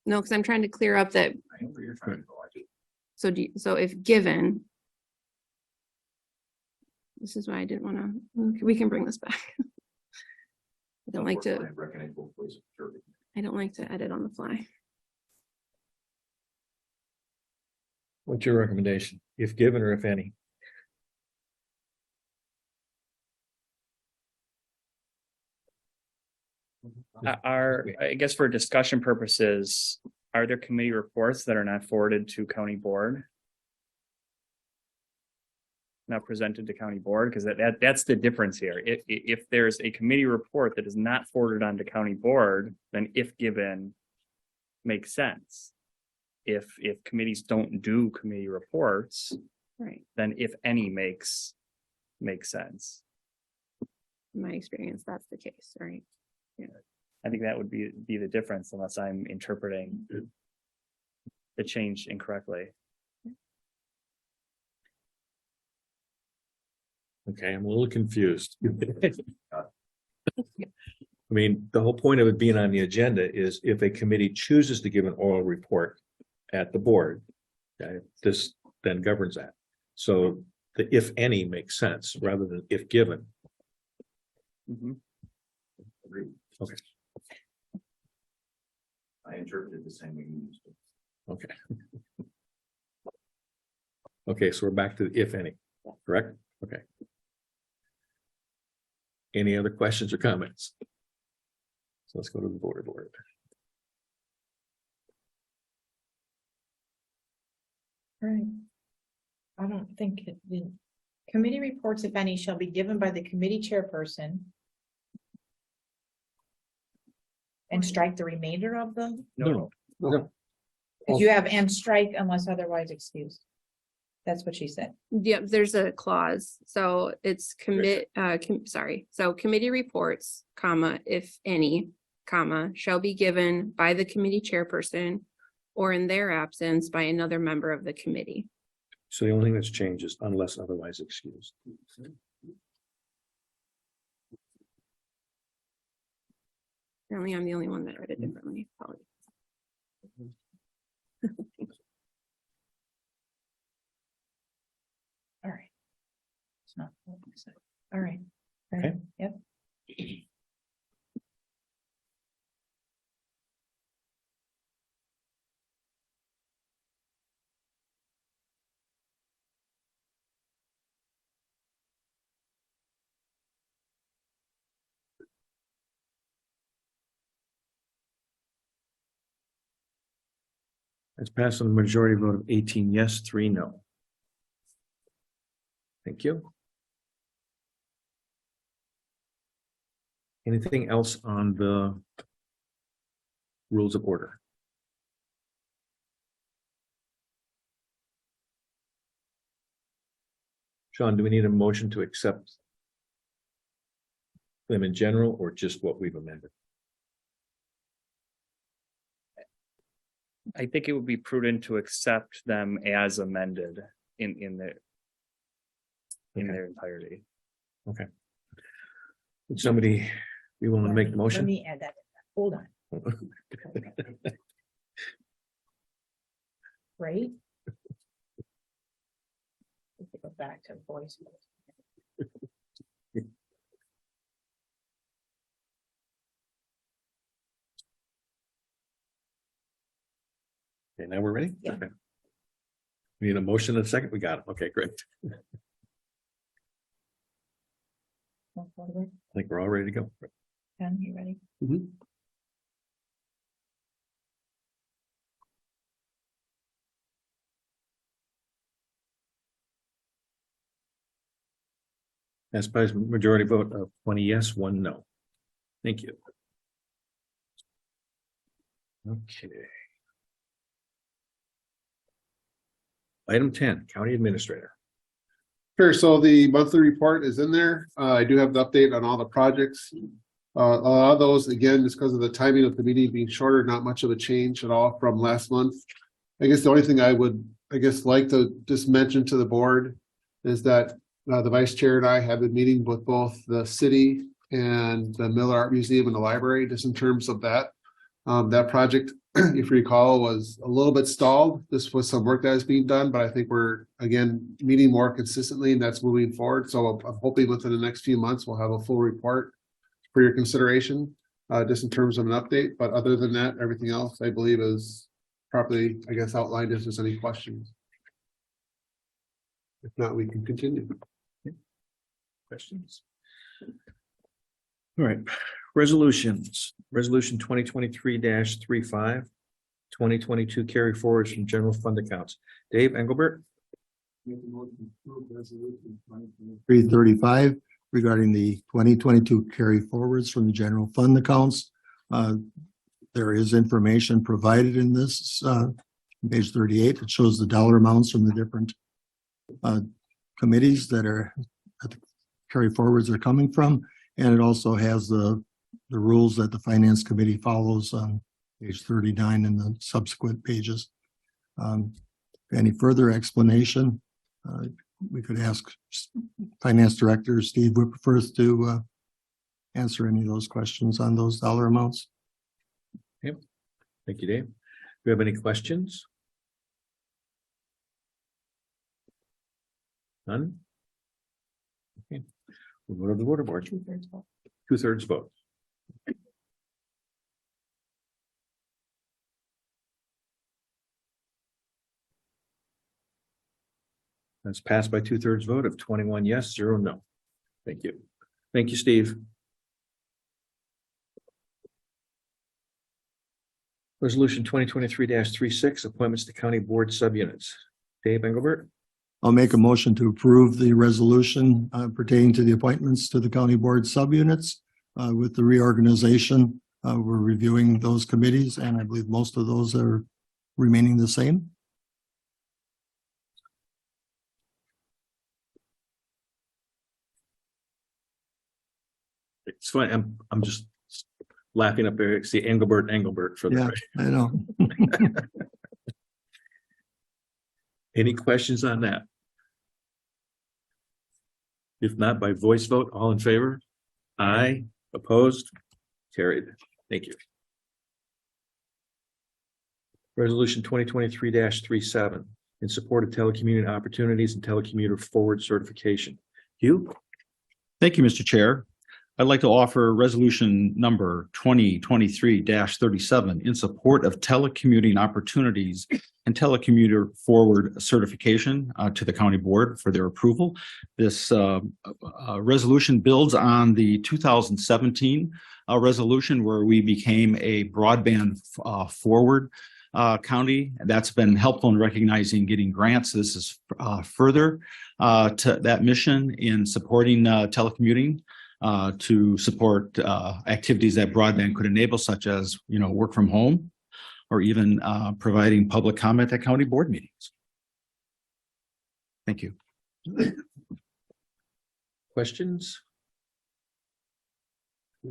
No, because I'm trying to clear up that, I know where you're trying to go. I do. so if given. This is why I didn't want to, we can bring this back. I don't like to, I recognize both ways. Sure. I don't like to edit on the fly. What's your recommendation? If given or if any? I guess for discussion purposes, are there committee reports that are not forwarded to county board? Not presented to county board, because that's the difference here. If there's a committee report that is not forwarded on to county board, then if given makes sense. If committees don't do committee reports, Right. then if any makes sense. In my experience, that's the case, right? I think that would be the difference unless I'm interpreting the change incorrectly. Okay, I'm a little confused. I mean, the whole point of it being on the agenda is if a committee chooses to give an oral report at the board, okay, this then governs that. So the if any makes sense rather than if given. Agreed. Okay. I interpreted the same way you used it. Okay. Okay, so we're back to the if any, correct? Okay. Any other questions or comments? So let's go to the board. Right. I don't think the committee reports, if any, shall be given by the committee chairperson. And strike the remainder of the, No. because you have and strike unless otherwise excused. That's what she said. Yep, there's a clause, so it's so committee reports, comma, if any, comma, shall be given by the committee chairperson or in their absence by another member of the committee. So the only thing that's changed is unless otherwise excused. Apparently, I'm the only one that read it differently. Apologies. All right. It's not what I said. All right. Okay. Yep. It's passed on the majority vote of 18 yes, 3 no. Thank you. Anything else on the rules of order? Sean, do we need a motion to accept them in general or just what we've amended? I think it would be prudent to accept them as amended in their entirety. Okay. Would somebody be willing to make the Let motion? me add that. Hold on. Right? Go back to voice. Okay, now we're ready? Yeah. Okay. We need a motion and a second. We got it. Okay, great. I think we're all ready to go. Ken, you ready? Passed by a majority vote of 20 yes, 1 no. Thank you. Okay. Item 10, County Administrator. Sure, so the monthly report is in there. I do have the update on all the projects. A lot of those, again, just because of the timing of the meeting being shorter, not much of a change at all from last month. I guess the only thing I would, like to just mention to the board is that the vice chair and I have been meeting with both the city and the Miller Art Museum and the library, just in terms of that. That project, if you recall, was a little bit stalled. This was some work that is being done, but I think we're, again, meeting more consistently, and that's moving forward. So I'm hoping within the next few months, we'll have a full report for your consideration, just in terms of an update. But other than that, everything else, I believe, is properly, outlined if there's any questions. If not, we can continue. Questions? All right, resolutions. Resolution 2023-35, 2022 carry forwards from general fund accounts. Dave Engelbert. 335 regarding the 2022 carry forwards from the general fund accounts. There is information provided in this, page 38. It shows the dollar amounts from the different committees that the carry forwards are coming from. And it also has the rules that the finance committee follows on page 39 and the subsequent pages. Any further explanation, we could ask Finance Director Steve Whipperfirth to answer any of those questions on those dollar amounts. Okay. Thank you, Dave. Do you have any questions? None? Okay. We'll go to the order board. 2/3 vote. 2/3 vote. That's passed by 2/3 vote of 21 yes, 0 no. Thank you. Thank you, Steve. Resolution 2023-36, appointments to county board subunits. Dave Engelbert. I'll make a motion to approve the resolution pertaining to the appointments to the county board subunits. With the reorganization, we're reviewing those committees, and I believe most of those are remaining the same. It's fine. I'm just laughing up there. See Engelbert for the. Yeah, I know. Any questions on that? If not, by voice vote, all in favor? Aye. Opposed? Carried. Thank you. Resolution 2023-37, in support of telecommuting opportunities and telecommuter forward certification. Hugh? Thank you, Mr. Chair. I'd like to offer resolution number 2023-37 in support of telecommuting opportunities and telecommuter forward certification to the county board for their approval. This resolution builds on the 2017 resolution where we became a broadband forward county. That's been helpful in recognizing getting grants. This is further to that mission in supporting telecommuting. To support activities that broadband could enable, such as, work from home, or even providing public comment at county board meetings. Thank you. Questions?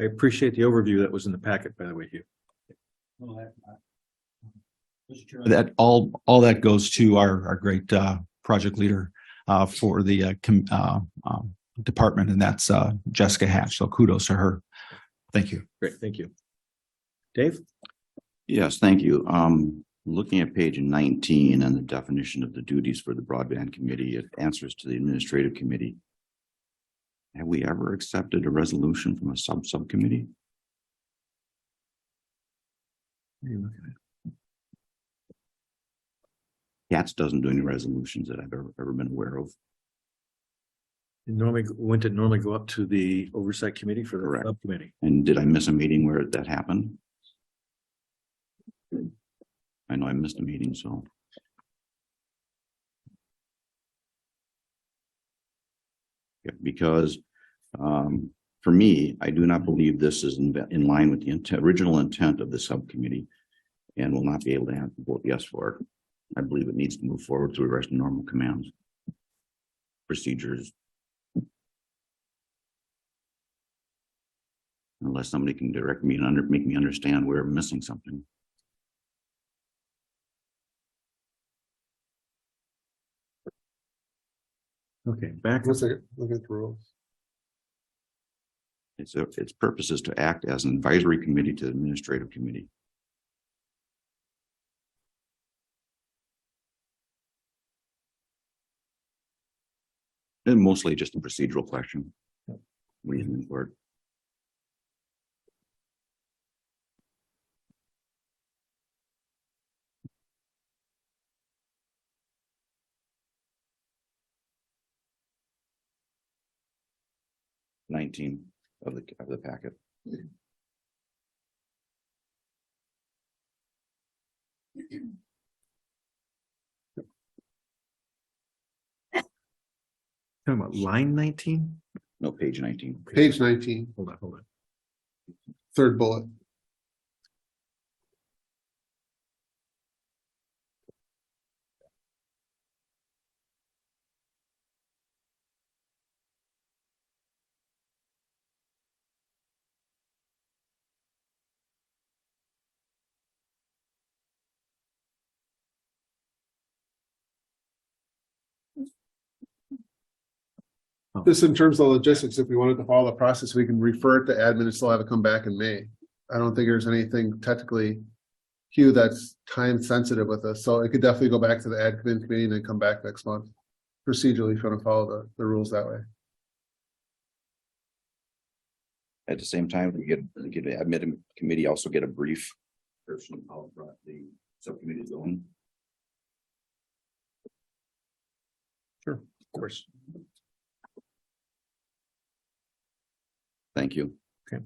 I appreciate the overview that was in the packet, by the way, Hugh. That all that goes to our great project leader for the department, and that's Jessica Hatch. So kudos to her. Thank you. Great, thank you. Dave? Yes, thank you. Looking at page 19 and the definition of the duties for the broadband committee, it answers to the administrative committee. Have we ever accepted a resolution from a subcommittee? What are you looking at? CATS doesn't do any resolutions that I've ever been aware of. It wouldn't it normally go up to the oversight committee for the Correct. subcommittee? And did I miss a meeting where that happened? I know I missed a meeting, so. Yeah, because for me, I do not believe this is in line with the original intent of the subcommittee and will not be able to vote yes for it. I believe it needs to move forward through the rest of normal commands, procedures. Unless somebody can direct me and make me understand where I'm missing something. Okay, back. One second, look at the rules. Its purpose is to act as an advisory committee to the administrative committee. And mostly just a procedural question. Reasoning for it. Nineteen of the packet. Talking about line 19? No, page 19. Page 19, Hold on. third bullet. Just in terms of logistics, if we wanted to follow the process, we can refer it to admin and still have it come back in May. I don't think there's anything technically, Hugh, that's time sensitive with us, so it could definitely go back to the admin committee and then come back next month. Procedurally, if you want to follow the rules that way. At the same time, we get the admin committee also get a brief version of how the subcommittee is going. Sure, of course. Thank you. Okay.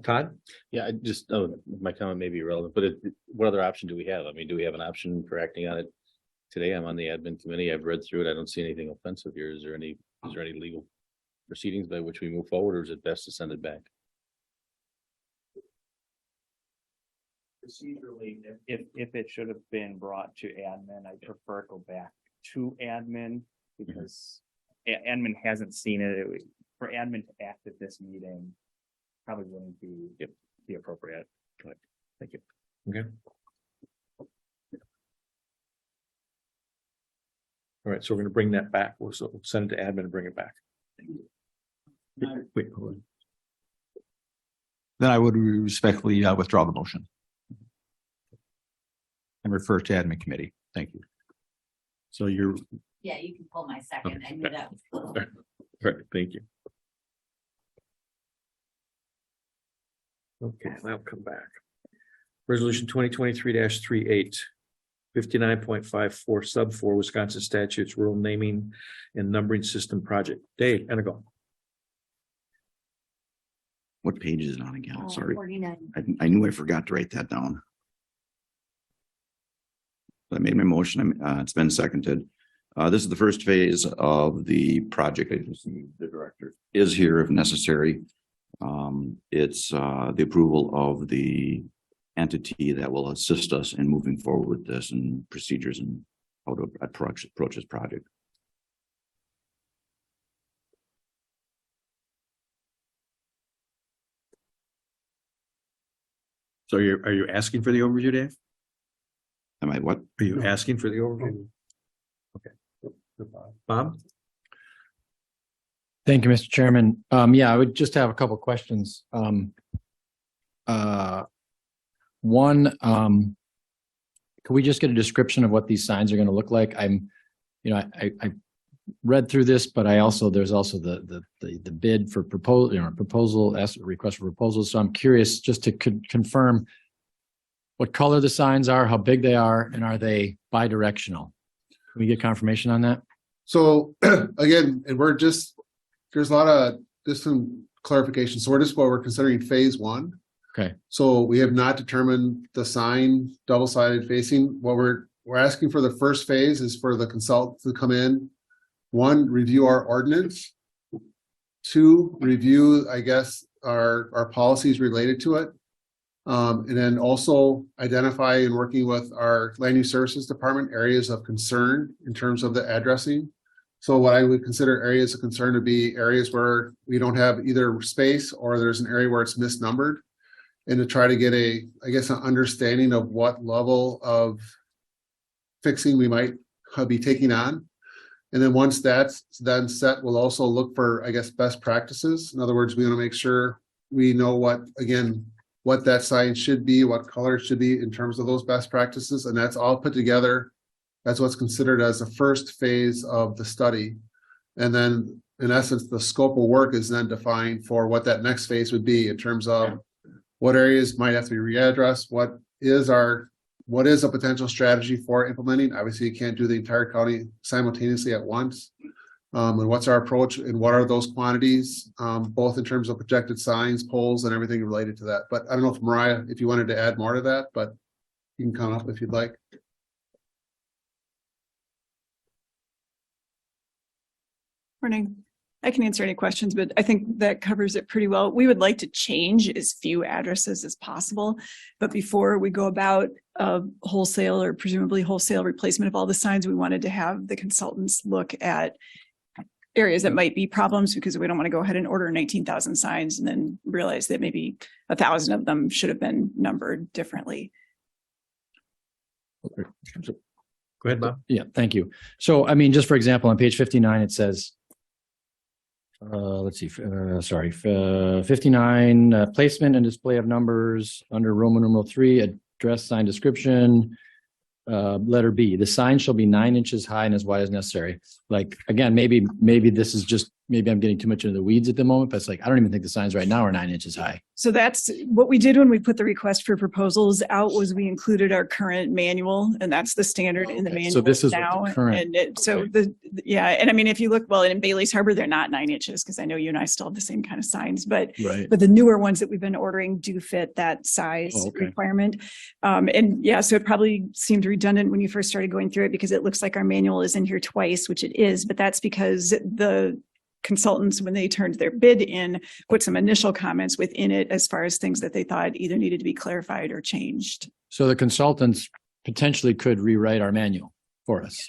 Todd? Yeah, I just, my comment may be irrelevant, but what other option do we have? I mean, do we have an option for acting on it today? I'm on the admin committee. I've read through it. I don't see anything offensive here. Is there any legal proceedings by which we move forward, or is it best to send it back? Procedurally, if it should have been brought to admin, I prefer it go back to admin because admin hasn't seen it. For admin to act at this meeting probably wouldn't be appropriate. Thank you. Okay. All right, so we're gonna bring that back. We'll send it to admin and bring it back. Wait, hold on. Then I would respectfully withdraw the motion. And refer to admin committee. Thank you. So you're, Yeah, you can pull my second. I knew that. all right, thank you. Okay, that'll come back. Resolution 2023-38. 59.54 sub 4 Wisconsin statutes rural naming and numbering system project. Dave, and go. What page is it on again? Sorry. 49. I knew I forgot to write that down. I made my motion. It's been seconded. This is the first phase of the project. I just need the director is here if necessary. It's the approval of the entity that will assist us in moving forward with this and procedures and how to approach this project. So are you asking for the overview, Dave? Am I what? Are you asking for the overview? Okay. Bob? Thank you, Mr. Chairman. Yeah, I would just have a couple of questions. One, can we just get a description of what these signs are going to look like? I read through this, but there's also the bid for request for proposals. So I'm curious just to confirm what color the signs are, how big they are, and are they bi-directional? Can we get confirmation on that? So again, and there's a lot of, just some clarification. So we're considering phase one. Okay. So we have not determined the sign double-sided facing. What we're asking for the first phase is for the consultant to come in. One, review our ordinance. Two, review, I guess, our policies related to it. And then also identify and working with our land use services department areas of concern in terms of the addressing. So what I would consider areas of concern to be areas where we don't have either space or there's an area where it's misnumbered. And to try to get an understanding of what level of fixing we might be taking on. And then once that's then set, we'll also look for, best practices. In other words, we want to make sure we know what that sign should be, what color it should be in terms of those best practices. And that's all put together. That's what's considered as the first phase of the study. And then in essence, the scope of work is then defined for what that next phase would be in terms of what areas might have to be readdressed, what is a potential strategy for implementing. Obviously, you can't do the entire county simultaneously at once. And what's our approach and what are those quantities, both in terms of projected signs, poles, and everything related to that. But I don't know if Mariah, if you wanted to add more to that, but you can come up if you'd like. Morning. I can answer any questions, but I think that covers it pretty well. We would like to change as few addresses as possible. But before we go about wholesale or presumably wholesale replacement of all the signs, we wanted to have the consultants look at areas that might be problems, because we don't want to go ahead and order 19,000 signs and then realize that maybe 1,000 of them should have been numbered differently. Go ahead, Bob. Yeah, thank you. So, I mean, just for example, on page 59, it says, 59, placement and display of numbers under Roman numeral 3, address sign description. Letter B, the sign shall be 9 inches high and as wide as necessary. Like, again, maybe this is just, maybe I'm getting too much into the weeds at the moment, but it's like, I don't even think the signs right now are 9 inches high. So that's what we did when we put the request for proposals out, was we included our current manual, and that's the standard in the manual. So this is now. what the current. And I mean, if you look, well, in Bailey's Harbor, they're not 9 inches, because I know you and I still have the same kind of signs, but the newer ones that we've been ordering do fit that size requirement. So it probably seemed redundant when you first started going through it, because it looks like our manual is in here twice, which it is, but that's because the consultants, when they turned their bid in, put some initial comments within it as far as things that they thought either needed to be clarified or changed. So the consultants potentially could rewrite our manual for us.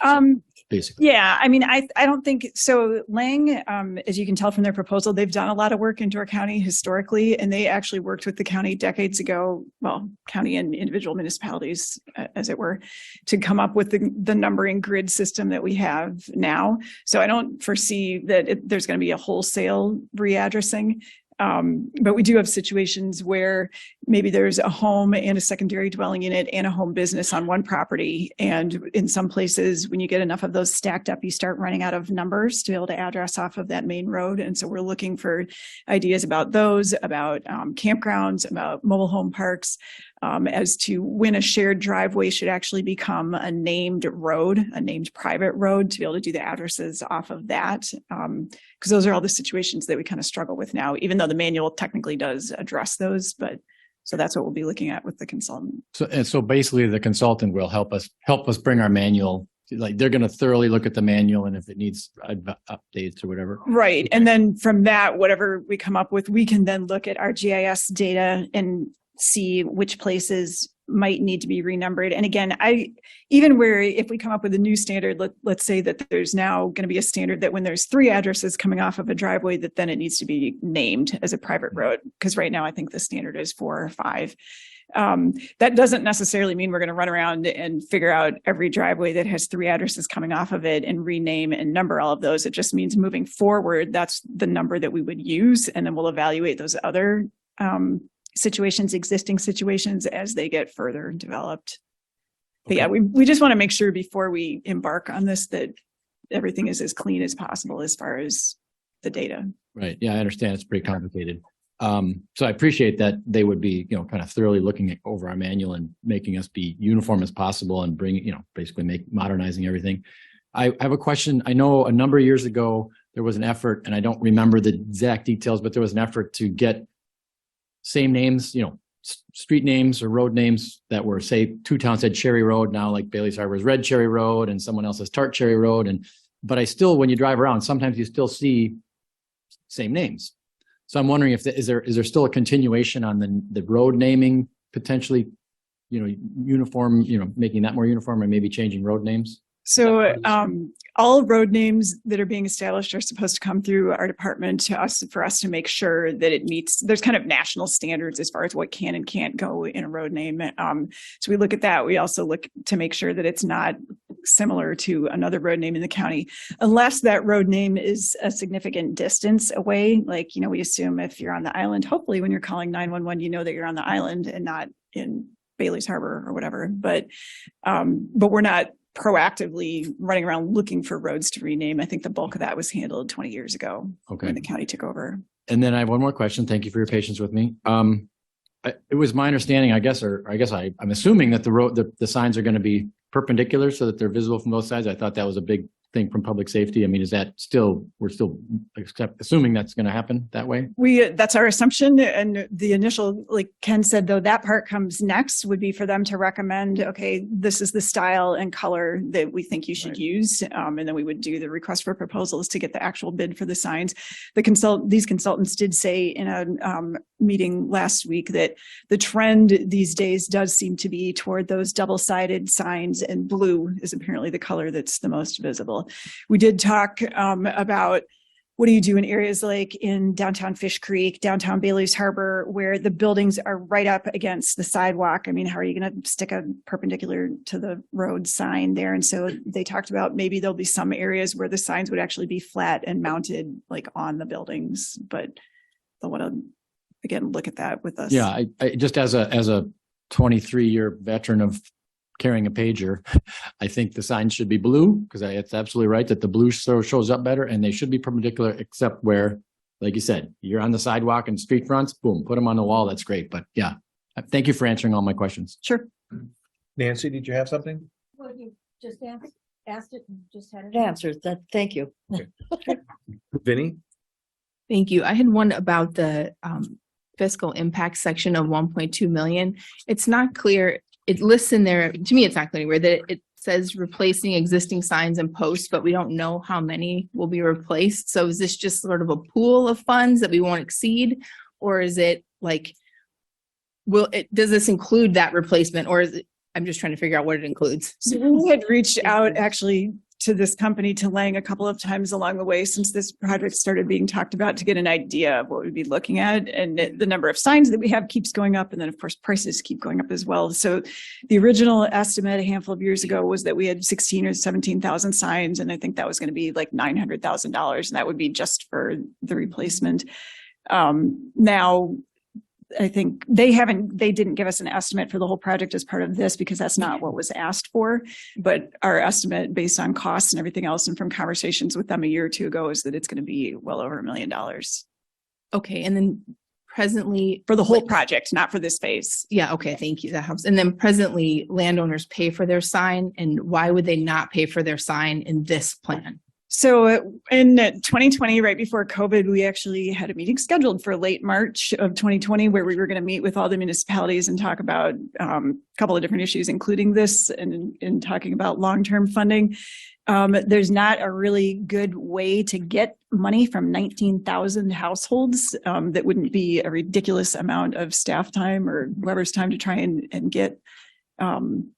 Basically. Yeah, I mean, I don't think so. Lang, as you can tell from their proposal, they've done a lot of work in Door County historically, and they actually worked with the county decades ago, well, county and individual municipalities, as it were, to come up with the numbering grid system that we have now. So I don't foresee that there's going to be a wholesale readdressing. But we do have situations where maybe there's a home and a secondary dwelling unit and a home business on one property. And in some places, when you get enough of those stacked up, you start running out of numbers to be able to address off of that main road. And so we're looking for ideas about those, about campgrounds, about mobile home parks, as to when a shared driveway should actually become a named road, a named private road, to be able to do the addresses off of that. Because those are all the situations that we kind of struggle with now, even though the manual technically does address those. But so that's what we'll be looking at with the consultant. So basically the consultant will help us bring our manual. Like, they're going to thoroughly look at the manual, and if it needs updates or whatever. Right. And then from that, whatever we come up with, we can then look at our GIS data and see which places might need to be renumbered. And again, even where if we come up with a new standard, let's say that there's now going to be a standard that when there's 3 addresses coming off of a driveway, that then it needs to be named as a private road. Because right now I think the standard is 4 or 5. That doesn't necessarily mean we're going to run around and figure out every driveway that has 3 addresses coming off of it and rename and number all of those. It just means moving forward, that's the number that we would use. And then we'll evaluate those other situations, existing situations as they get further developed. But yeah, we just want to make sure before we embark on this that everything is as clean as possible as far as the data. Right. Yeah, I understand it's pretty complicated. So I appreciate that they would be, kind of thoroughly looking over our manual and making us be uniform as possible and bringing, basically modernizing everything. I have a question. I know a number of years ago, there was an effort, and I don't remember the exact details, but there was an effort to get same names, street names or road names that were, say, two towns had Cherry Road, now like Bailey's Harbor is Red Cherry Road and someone else has Tart Cherry Road. But I still, when you drive around, sometimes you still see same names. So I'm wondering if is there still a continuation on the road naming potentially, uniform, making that more uniform and maybe changing road names? So all road names that are being established are supposed to come through our department to us for us to make sure that it meets, there's kind of national standards as far as what can and can't go in a road name. So we look at that. We also look to make sure that it's not similar to another road name in the county, unless that road name is a significant distance away. Like, we assume if you're on the island, hopefully when you're calling 911, you know that you're on the island and not in Bailey's Harbor or whatever. But we're not proactively running around looking for roads to rename. I think the bulk of that was handled 20 years ago when the county took over. And then I have one more question. Thank you for your patience with me. It was my understanding, I'm assuming that the signs are going to be perpendicular so that they're visible from both sides. I thought that was a big thing from public safety. I mean, is that we're still assuming that's going to happen that way? That's our assumption. And the initial, like Ken said, though, that part comes next would be for them to recommend, okay, this is the style and color that we think you should use. And then we would do the request for proposals to get the actual bid for the signs. These consultants did say in a meeting last week that the trend these days does seem to be toward those double-sided signs, and blue is apparently the color that's the most visible. We did talk about what do you do in areas like in downtown Fish Creek, downtown Bailey's Harbor, where the buildings are right up against the sidewalk. I mean, how are you going to stick a perpendicular to the road sign there? And so they talked about maybe there'll be some areas where the signs would actually be flat and mounted like on the buildings, but they'll want to, again, look at that with us. Yeah, I just as a 23-year veteran of carrying a pager, I think the signs should be blue, because it's absolutely right that the blue shows up better, and they should be perpendicular except where, like you said, you're on the sidewalk and street fronts, boom, put them on the wall. That's great. But yeah, thank you for answering all my questions. Sure. Nancy, did you have something? Well, you just asked it and just had it answered. Thank you. Vinny? Thank you. I had one about the fiscal impact section of 1.2 million. It's not clear. It lists in there, to me, it's not clear that it says replacing existing signs and posts, but we don't know how many will be replaced. So is this just sort of a pool of funds that we won't exceed? Or is it like, does this include that replacement, or is it, I'm just trying to figure out what it includes. So we had reached out actually to this company, to Lang, a couple of times along the way since this project started being talked about, to get an idea of what we'd be looking at. And the number of signs that we have keeps going up. And then of course, prices keep going up as well. So the original estimate a handful of years ago was that we had 16 or 17,000 signs. And I think that was going to be like $900,000. And that would be just for the replacement. Now, I think they didn't give us an estimate for the whole project as part of this, because that's not what was asked for. But our estimate based on costs and everything else, and from conversations with them a year or two ago, is that it's going to be well over $1 million. Okay. And then presently for the whole project, not for this phase. Yeah. Okay. Thank you. That helps. And then presently landowners pay for their sign, and why would they not pay for their sign in this plan? So in 2020, right before COVID, we actually had a meeting scheduled for late March of 2020, where we were going to meet with all the municipalities and talk about a couple of different issues, including this, and in talking about long-term funding. There's not a really good way to get money from 19,000 households. That wouldn't be a ridiculous amount of staff time or whoever's time to try and get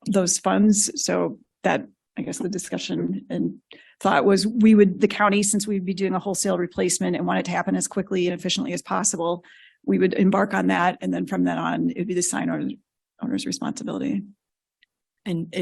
those funds. So that, I guess, the discussion and thought was the county, since we'd be doing a wholesale replacement and want it to happen as quickly and efficiently as possible, we would embark on that. And then from then on, it'd be the sign owner's responsibility. And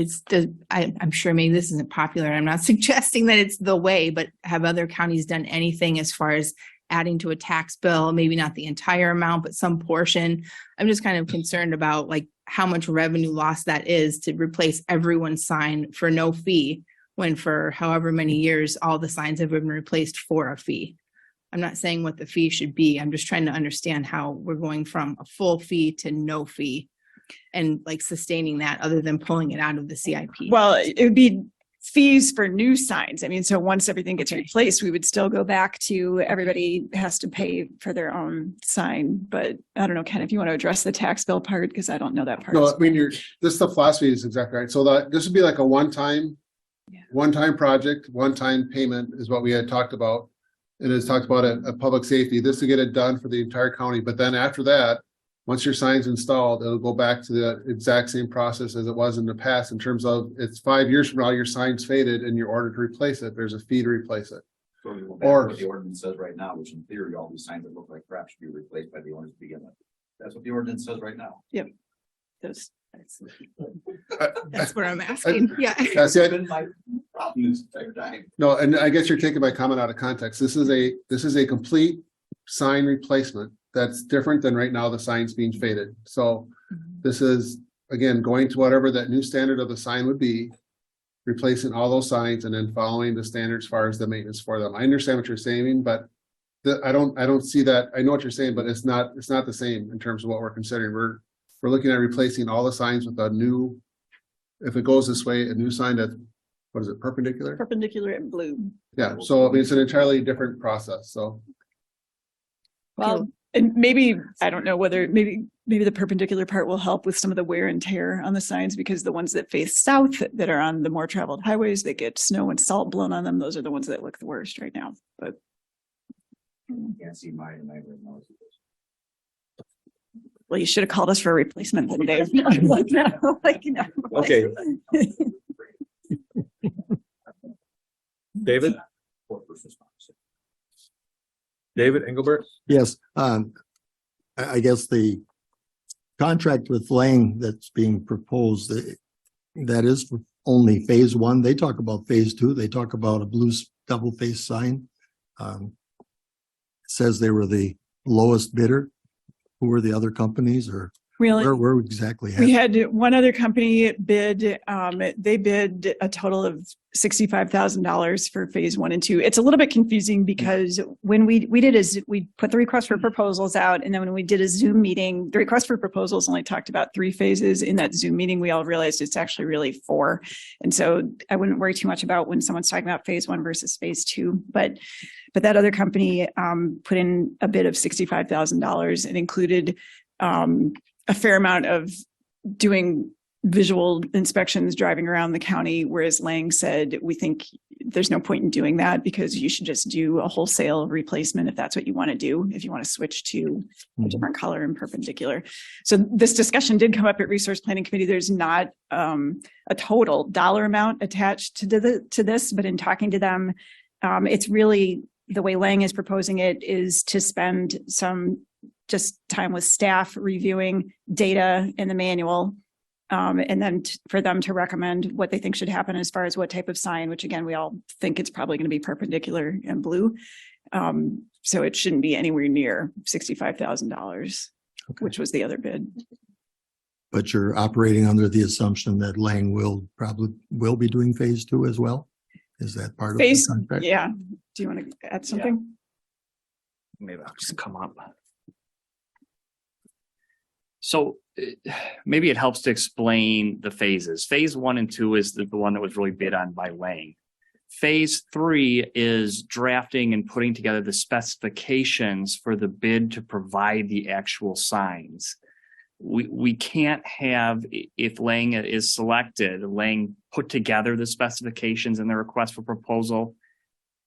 I'm sure maybe this isn't popular. I'm not suggesting that it's the way, but have other counties done anything as far as adding to a tax bill, maybe not the entire amount, but some portion. I'm just kind of concerned about like how much revenue loss that is to replace everyone's sign for no fee, when for however many years, all the signs have been replaced for a fee. I'm not saying what the fee should be. I'm just trying to understand how we're going from a full fee to no fee and like sustaining that other than pulling it out of the CIP. Well, it would be fees for new signs. I mean, so once everything gets replaced, we would still go back to everybody has to pay for their own sign. But I don't know, Ken, if you want to address the tax bill part, because I don't know that part. No, I mean, the philosophy is exactly right. So this would be like a one-time project, one-time payment is what we had talked about. And it's talked about a public safety, this to get it done for the entire county. But then after that, once your sign's installed, it'll go back to the exact same process as it was in the past in terms of it's 5 years from now, your sign's faded and you're ordered to replace it. There's a fee to replace it. So we go back to Or what the ordinance says right now, which in theory, all these signs that look like crap should be replaced by the owners to begin with. That's what the ordinance says right now. Yep. That's what I'm asking. Yeah. That's it. Been my problem this entire time. No, and I guess you're taking my comment out of context. This is a complete sign replacement. That's different than right now the sign's being faded. So this is, again, going to whatever that new standard of the sign would be, replacing all those signs and then following the standards as far as the maintenance for them. I understand what you're saying, but I don't see that. I know what you're saying, but it's not the same in terms of what we're considering. We're looking at replacing all the signs with a new, if it goes this way, a new sign that, what is it, perpendicular? Perpendicular and blue. Yeah, so I mean, it's an entirely different process, so. Well, and maybe, I don't know whether, maybe the perpendicular part will help with some of the wear and tear on the signs, because the ones that face south that are on the more traveled highways that get snow and salt blown on them, those are the ones that look the worst right now, but. Can't see mine and I right now. Well, you should have called us for a replacement then, Dave. Okay. David? David Engelbert? Yes, I guess the contract with Lang that's being proposed, that is only phase one. They talk about phase two. They talk about a blue double face sign. Says they were the lowest bidder. Who were the other companies, or Really? where exactly? We had one other company bid, they bid a total of $65,000 for phase 1 and 2. It's a little bit confusing because when we put the request for proposals out, and then when we did a Zoom meeting, the request for proposals only talked about 3 phases. In that Zoom meeting, we all realized it's actually really 4. And so I wouldn't worry too much about when someone's talking about phase 1 versus phase 2, but that other company put in a bid of $65,000 and included a fair amount of doing visual inspections, driving around the county, whereas Lang said, we think there's no point in doing that because you should just do a wholesale replacement if that's what you want to do, if you want to switch to a different color and perpendicular. So this discussion did come up at Resource Planning Committee. There's not a total dollar amount attached to this, but in talking to them, it's really the way Lang is proposing it is to spend some just time with staff reviewing data in the manual, and then for them to recommend what they think should happen as far as what type of sign, which again, we all think it's probably going to be perpendicular and blue. So it shouldn't be anywhere near $65,000, which was the other bid. But you're operating under the assumption that Lang will be doing phase 2 as well? Is that part of the Phase, contract? yeah. Do you want to add something? Maybe I'll just come up. So maybe it helps to explain the phases. Phase 1 and 2 is the one that was really bid on by Lang. Phase 3 is drafting and putting together the specifications for the bid to provide the actual signs. We can't have, if Lang is selected, Lang put together the specifications and the request for proposal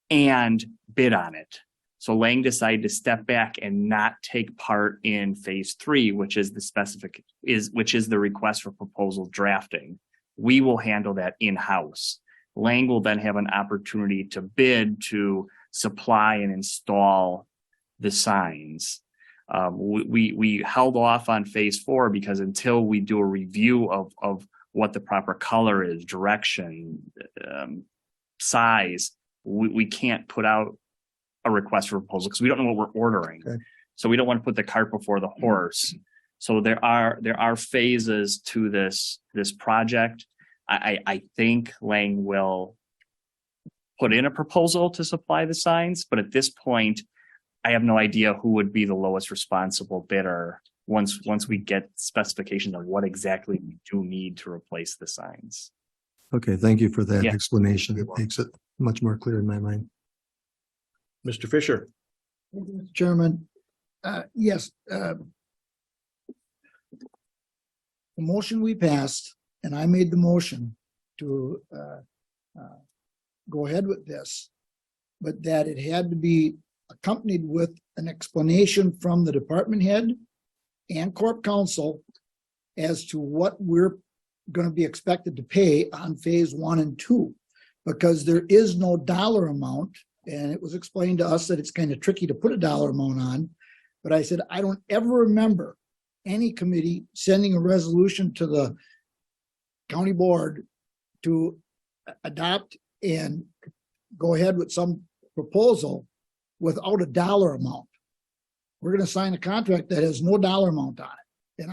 and bid on it. So Lang decided to step back and not take part in phase 3, which is the request for proposal drafting. We will handle that in-house. Lang will then have an opportunity to bid to supply and install the signs. We held off on phase 4 because until we do a review of what the proper color is, direction, size, we can't put out a request for proposal because we don't know what we're ordering. Okay. So we don't want to put the cart before the horse. So there are phases to this project. I think Lang will put in a proposal to supply the signs, but at this point, I have no idea who would be the lowest responsible bidder once we get specifications of what exactly we do need to replace the signs. Okay, thank you for that Yeah. explanation. It makes it much more clear in my mind. Mr. Fisher. Chairman, yes, the motion we passed, and I made the motion to go ahead with this, but that it had to be accompanied with an explanation from the department head and corp counsel as to what we're going to be expected to pay on phase 1 and 2, because there is no dollar amount. And it was explained to us that it's kind of tricky to put a dollar amount on. But I said, I don't ever remember any committee sending a resolution to the county board to adopt and go ahead with some proposal without a dollar amount. We're going to sign a contract that has no dollar amount on it. And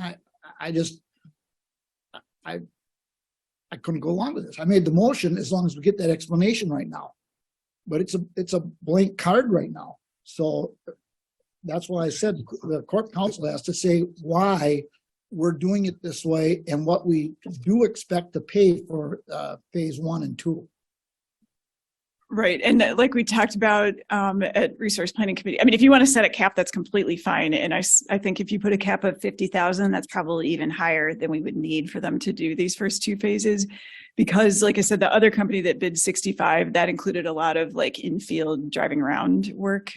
I couldn't go along with this. I made the motion as long as we get that explanation right now. But it's a blank card right now. So that's why I said the corp counsel has to say why we're doing it this way and what we do expect to pay for phase 1 and 2. Right. And like we talked about at Resource Planning Committee, I mean, if you want to set a cap, that's completely fine. And I think if you put a cap of 50,000, that's probably even higher than we would need for them to do these first 2 phases. Because like I said, the other company that bid 65, that included a lot of like in-field driving around work.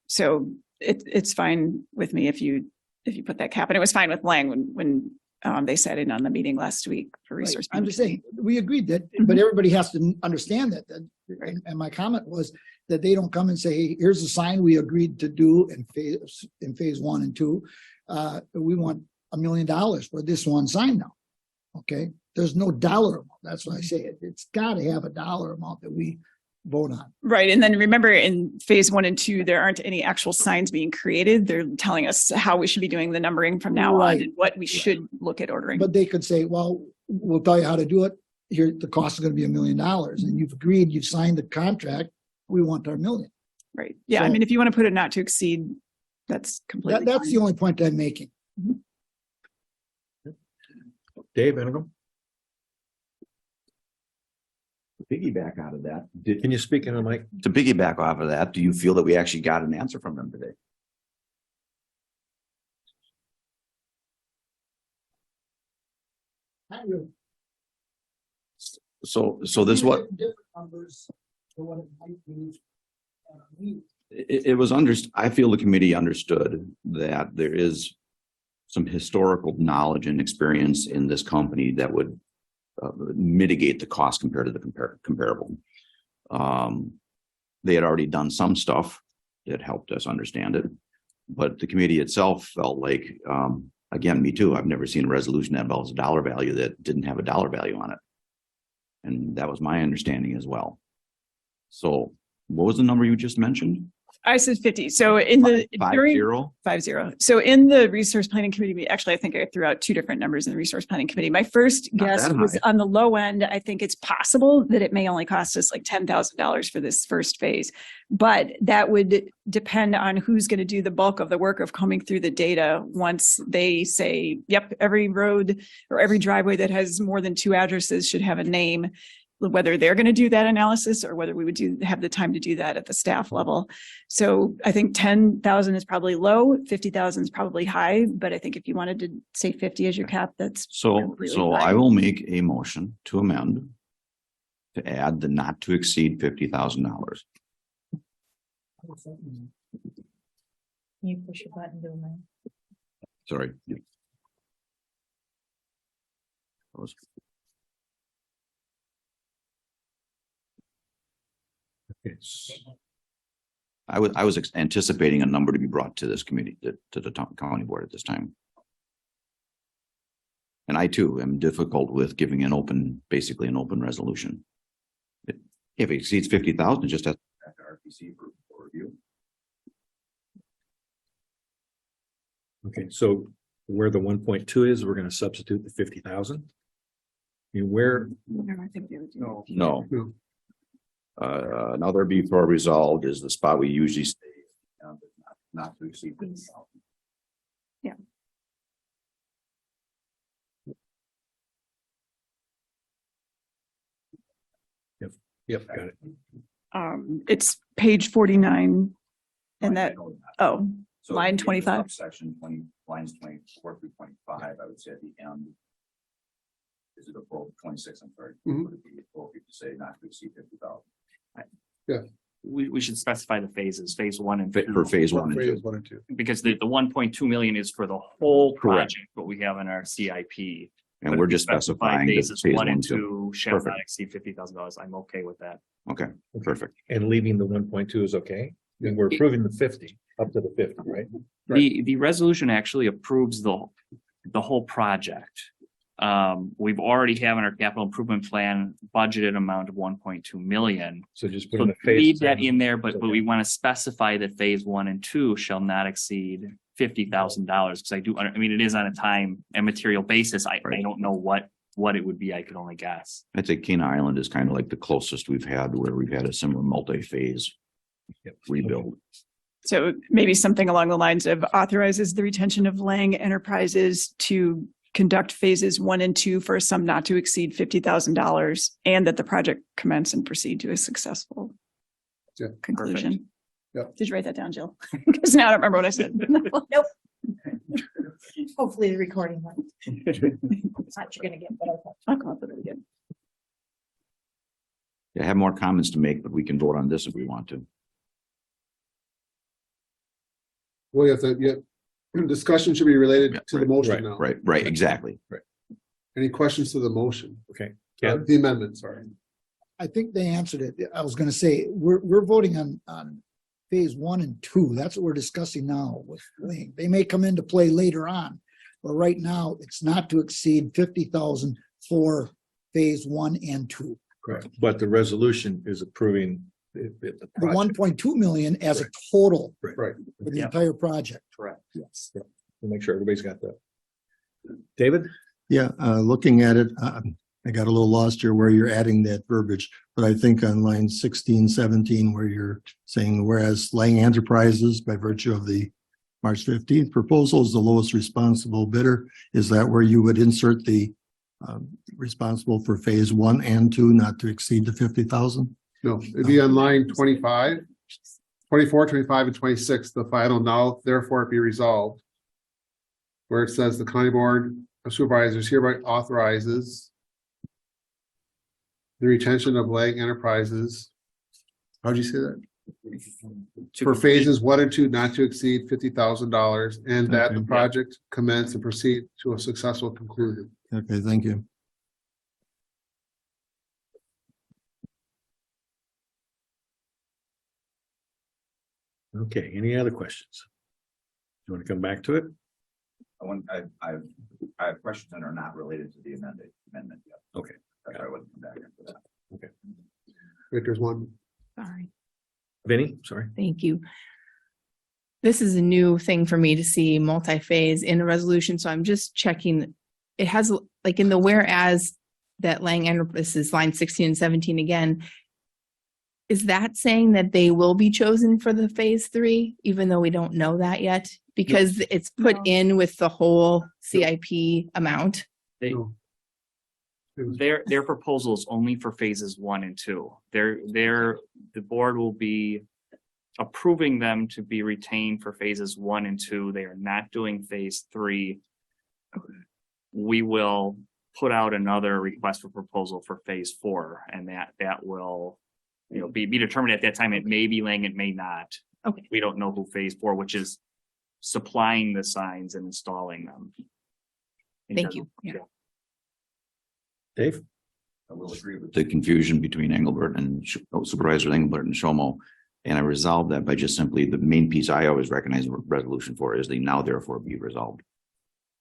So it's fine with me if you put that cap. And it was fine with Lang when they sat in on the meeting last week for Right. Resource. I'm just saying, we agreed that, Mm-hmm. but everybody has to understand that. And my comment was that they don't come and say, hey, here's the sign we agreed to do in phase 1 and 2. We want $1 million for this one sign now. Okay, there's no dollar amount. That's what I say. It's got to have a dollar amount that we vote on. Right. And then remember in phase 1 and 2, there aren't any actual signs being created. They're telling us how we should be doing the numbering from now on Right. and what we should look at ordering. But they could say, well, we'll tell you how to do it. Here, the cost is going to be $1 million. And you've agreed, you've signed the contract. We want our $1 million. Right. Yeah. I So- mean, if you want to put it not to exceed, that's completely That's fine. the only point I'm making. Dave Benagum. Piggyback out of that. Can you speak in the mic? To piggyback off of that, do you feel that we actually got an answer from them today? So this what, Different numbers for what it might be. it was I feel the committee understood that there is some historical knowledge and experience in this company that would mitigate the cost compared to the comparable. They had already done some stuff that helped us understand it, but the committee itself felt like, again, me too, I've never seen a resolution that involves a dollar value that didn't have a dollar value on it. And that was my understanding as well. So what was the number you just mentioned? I said 50. So in the during 50. So in the Resource Planning Committee, actually, I think I threw out 2 different numbers in the Resource Planning Committee. My first Not guess that was high. on the low end. I think it's possible that it may only cost us like $10,000 for this first phase, but that would depend on who's going to do the bulk of the work of combing through the data once they say, yep, every road or every driveway that has more than 2 addresses should have a name. Whether they're going to do that analysis or whether we would have the time to do that at the staff level. So I think 10,000 is probably low, 50,000 is probably high, but I think if you wanted to say 50 as your cap, that's completely So fine. I will make a motion to amend to add the not to exceed $50,000. Can you push your button, do man? Sorry. I was anticipating a number to be brought to this committee, to the county board at this time. And I too am difficult with giving basically an open resolution. If it exceeds 50,000, it just has. RPC approval. review. Okay, so where the 1.2 is, we're gonna substitute the 50,000. Where, I think they would do. No. No. Another before resolved is the spot we usually stay. Not to exceed 50,000. Yeah. yep, got it. It's page 49 and that, oh, So line in the 25. Section 20, lines 24 through 25, I would say at the end. Is it a full 26, I'm sorry. Would it be appropriate to say not to exceed 50,000? We should specify the phases, phase one and For phase one and Phase two. 1 and 2. because the 1.2 million is for the whole Correct. project, what we have in our CIP. And But we're if we just specify specifying. that Phases phase one and two. two shall not Perfect. exceed $50,000. I'm okay with that. Okay, perfect. And leaving the 1.2 is okay? And we're approving the 50, up to the 50, right? The resolution actually approves the whole project. We've already have in our capital improvement plan budgeted amount of 1.2 million. So just put So in the phase. leave that in there, but we want to specify that phase one and two shall not exceed $50,000. Because I mean, it is on a time and material basis. I don't know what it would be. I could only guess. I'd say Kena Island is kind of like the closest we've had where we've had a similar multi-phase rebuild. So maybe something along the lines of authorizes the retention of Lang Enterprises to conduct phases 1 and 2 for a sum not to exceed $50,000 and that the project commence and proceed to a successful Yeah. conclusion. Yeah. Did you write that down, Jill? Because now I don't remember what I said. Nope. Hopefully the recording went. Not you're gonna get, but I'll come up with it again. I have more comments to make, but we can vote on this if we want to. Well, you have to, discussion should be related to the motion now. Right, exactly. Any questions to the motion? Okay. The amendment, sorry. I think they answered it. I was gonna say, we're voting on phase 1 and 2. That's what we're discussing now with Lang. They may come into play later on. But right now, it's not to exceed 50,000 for phase 1 and 2. Correct. But the resolution is approving the The project. 1.2 million as a total Right. for the Yeah. entire project. Correct. Yes. We'll make sure everybody's got that. David? Yeah, looking at it, I got a little lost here where you're adding that verbiage, but I think on line 16, 17, where you're saying whereas Lang Enterprises by virtue of the March 15th proposal is the lowest responsible bidder, is that where you would insert the responsible for phase 1 and 2 not to exceed the 50,000? No, it'd be on line 25, 24, 25, and 26, the final now therefore it be resolved. Where it says the county board of supervisors hereby authorizes the retention of Lang Enterprises. How'd you say that? For phases 1 and 2 not to exceed $50,000 and that the project commence and proceed to a successful conclusion. Okay, thank you. Okay, any other questions? You want to come back to it? I have questions that are not related to the amendment yet. Okay. That's why I wouldn't come back into that. Okay. Wait, there's one. Sorry. Vinnie, sorry. Thank you. This is a new thing for me to see multi-phase in a resolution, so I'm just checking. It has, like in the whereas that Lang Enterprises, line 16 and 17 again. Is that saying that they will be chosen for the phase 3, even though we don't know that yet? Because it's put in with the whole CIP amount. Their proposal is only for phases 1 and 2. The board will be approving them to be retained for phases 1 and 2. They are not doing phase 3. We will put out another request for proposal for phase 4, and that will, be determined at that time. It may be Lang, it may not. Okay. We don't know who phase 4, which is supplying the signs and installing them. Thank you. Yeah. Dave? I will agree with The confusion between Engelbert and Supervisor Engelbert and Shomo. And I resolved that by just simply the main piece I always recognize the resolution for is the now therefore be resolved.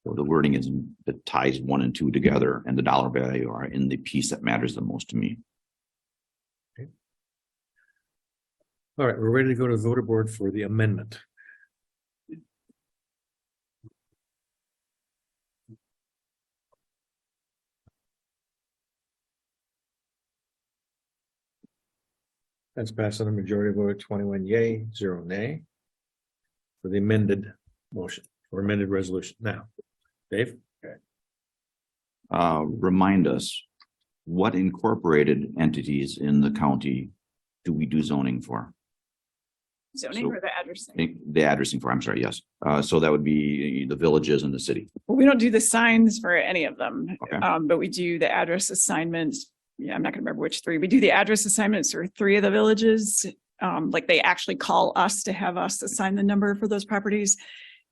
So the wording is that ties 1 and 2 together and the dollar value are in the piece that matters the most to me. All right, we're ready to go to the voter board for the amendment. That's passed on the majority vote, 21 yay, 0 nay. For the amended motion or amended resolution. Now, Dave? Remind us, what incorporated entities in the county do we do zoning for? Zoning or the addressing? The addressing for, I'm sorry, yes. So that would be the villages and the city. Well, we don't do the signs for any of them, Okay. but we do the address assignments. Yeah, I'm not gonna remember which three. We do the address assignments for 3 of the villages. Like they actually call us to have us assign the number for those properties.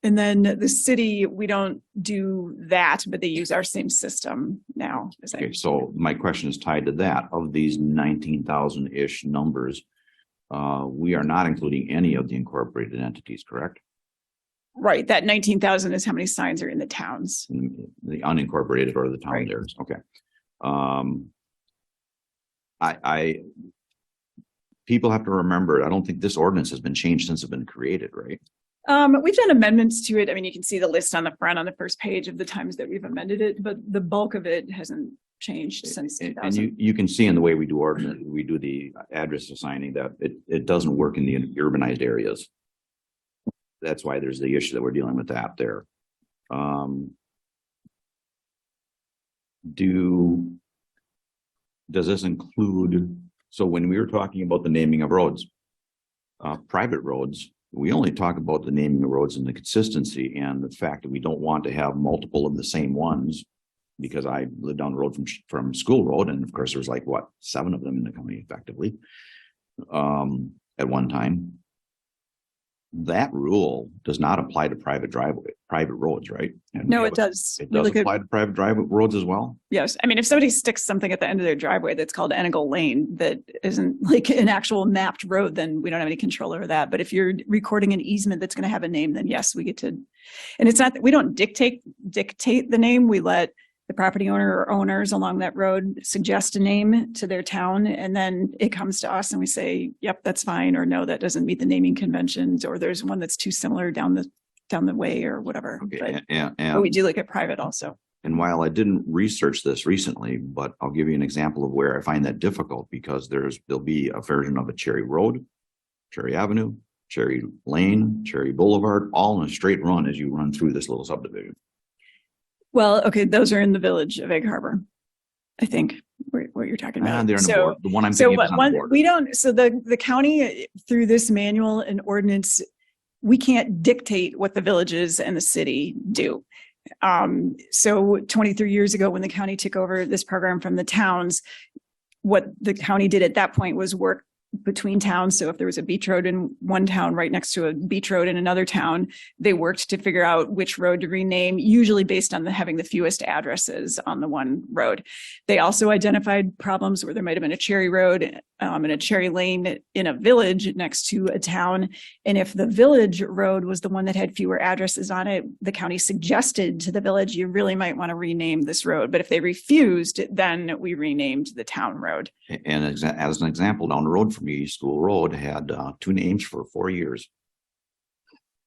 And then the city, we don't do that, but they use our same system now. as I Okay, so my question is tied to that. Of these 19,000-ish numbers, we are not including any of the incorporated entities, correct? Right, that 19,000 is how many signs are in the towns. The unincorporated or the town Right. there, okay. I people have to remember, I don't think this ordinance has been changed since it's been created, right? We've done amendments to it. I mean, you can see the list on the front on the first page of the times that we've amended it, but the bulk of it hasn't changed since And 2000. you can see in the way we do ordinance, we do the address assigning that it doesn't work in the urbanized areas. That's why there's the issue that we're dealing with that there. Does this include, so when we were talking about the naming of roads, private roads, we only talk about the naming of roads and the consistency and the fact that we don't want to have multiple of the same ones. Because I lived down the road from School Road, and of course, there's like, what, 7 of them in the county effectively, at one time. That rule does not apply to private roads, right? And No, we it have a- does. It We does look at- apply to private roads as well? Yes, I mean, if somebody sticks something at the end of their driveway that's called Enagle Lane, that isn't like an actual mapped road, then we don't have any control over that. But if you're recording an easement that's going to have a name, then yes, we get to. And it's not that we don't dictate the name. We let the property owner or owners along that road suggest a name to their town, and then it comes to us and we say, yep, that's fine, or no, that doesn't meet the naming conventions, or there's one that's too similar down the way or whatever. But we do look at private also. And while I didn't research this recently, but I'll give you an example of where I find that difficult, because there'll be a version of a Cherry Road, Cherry Avenue, Cherry Lane, Cherry Boulevard, all in a straight run as you run through this little subdivision. Well, okay, those are in the village of Egg Harbor, I think, what you're talking about. They're in the So- board. The one I'm So thinking of is on the one, border. we don't, so the county, through this manual and ordinance, we can't dictate what the villages and the city do. So 23 years ago, when the county took over this program from the towns, what the county did at that point was work between towns. So if there was a beach road in one town right next to a beach road in another town, they worked to figure out which road to rename, usually based on having the fewest addresses on the one road. They also identified problems where there might have been a Cherry Road and a Cherry Lane in a village next to a town. And if the village road was the one that had fewer addresses on it, the county suggested to the village, you really might want to rename this road. But if they refused, then we renamed the town road. And as an example, down the road from me, School Road had 2 names for 4 years.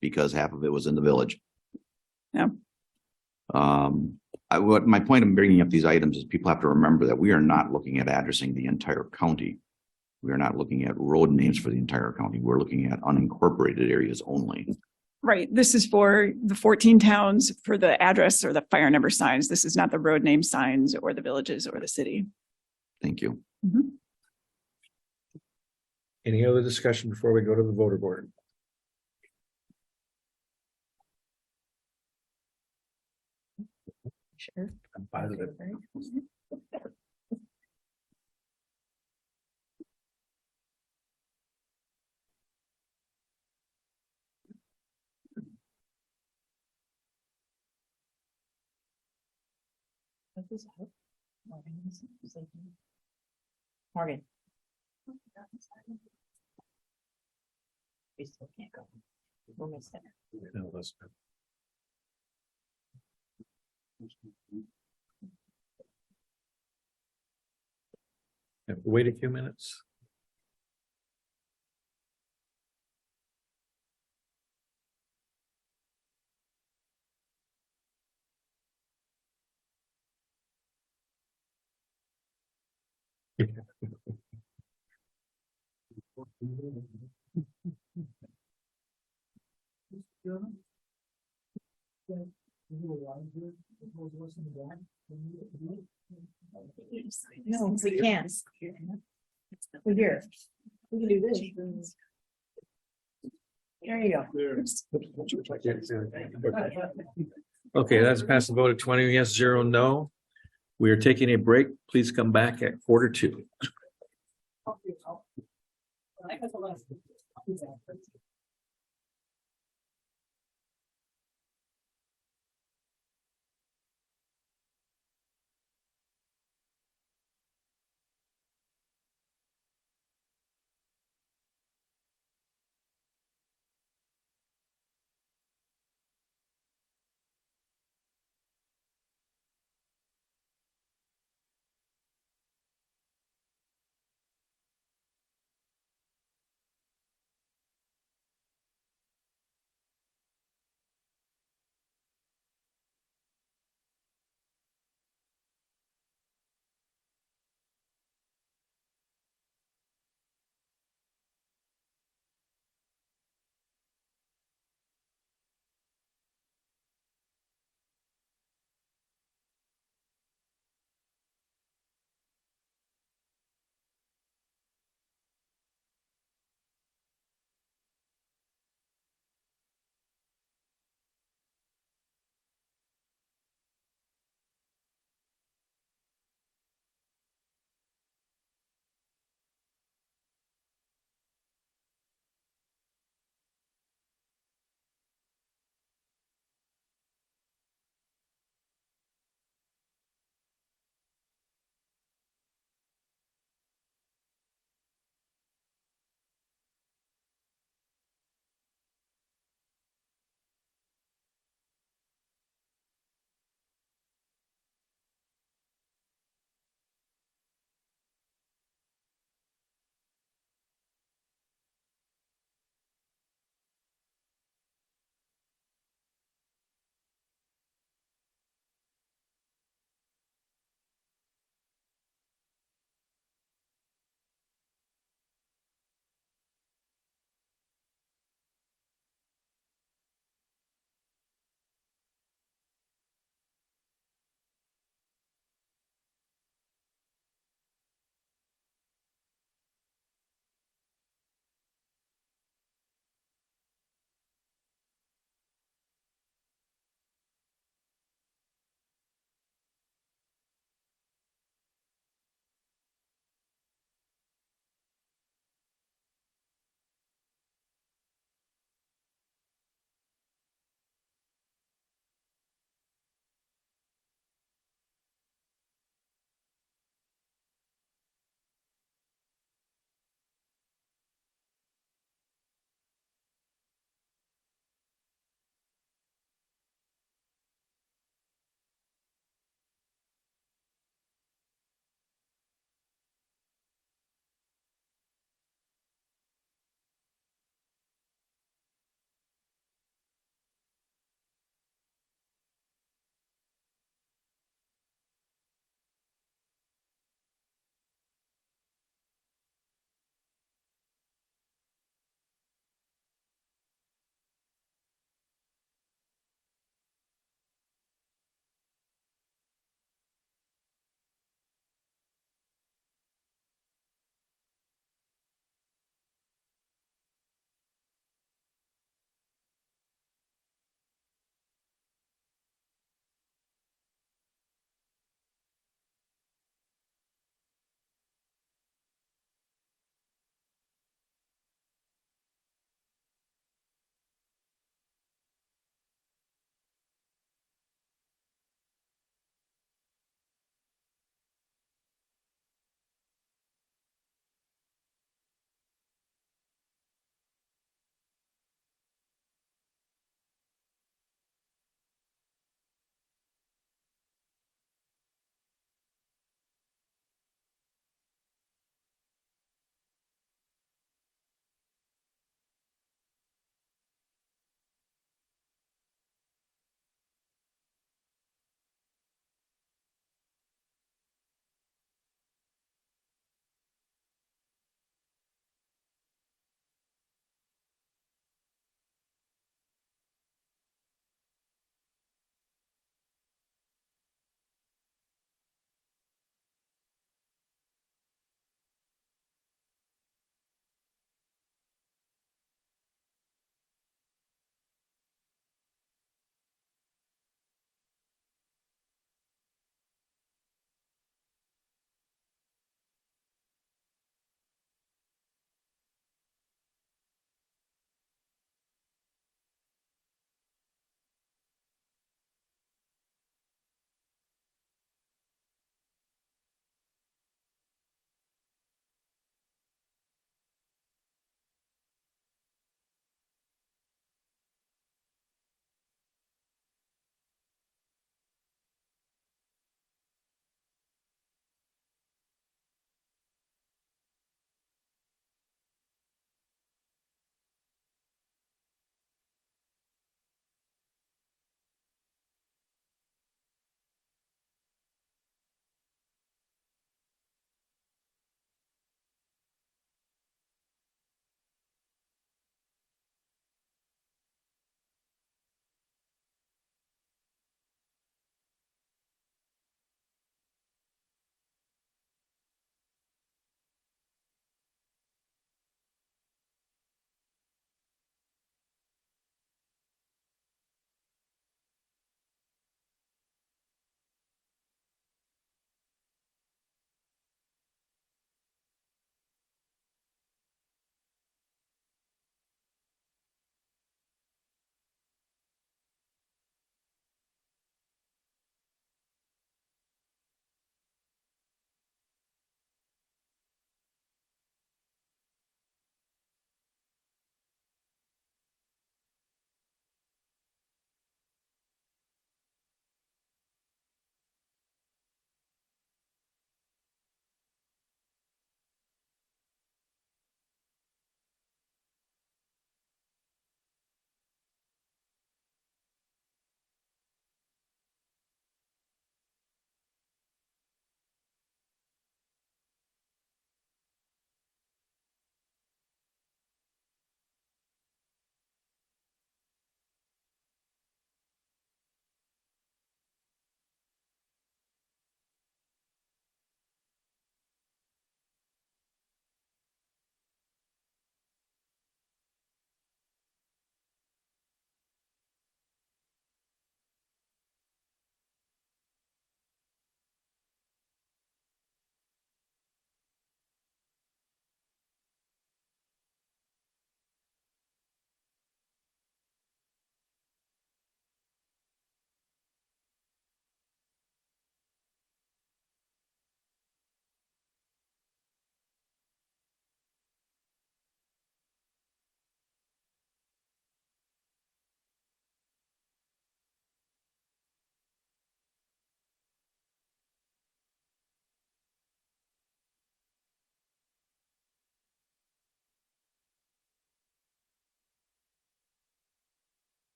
Because half of it was in the village. Yeah. What my point of bringing up these items is people have to remember that we are not looking at addressing the entire county. We are not looking at road names for the entire county. We're looking at unincorporated areas only. Right. This is for the 14 towns for the address or the fire number signs. This is not the road name signs or the villages or the city. Thank you. Mhm. Any other discussion before we go to the voter board? Sure. I'm positive. Morgan. We still can't go. We'll miss it. No, that's- Have to wait a few minutes. No, we can't. We're here. We can do this. There you go. Okay, that's passed the vote of 20 yes, 0 no. We are taking a break. Please come back at 1:45.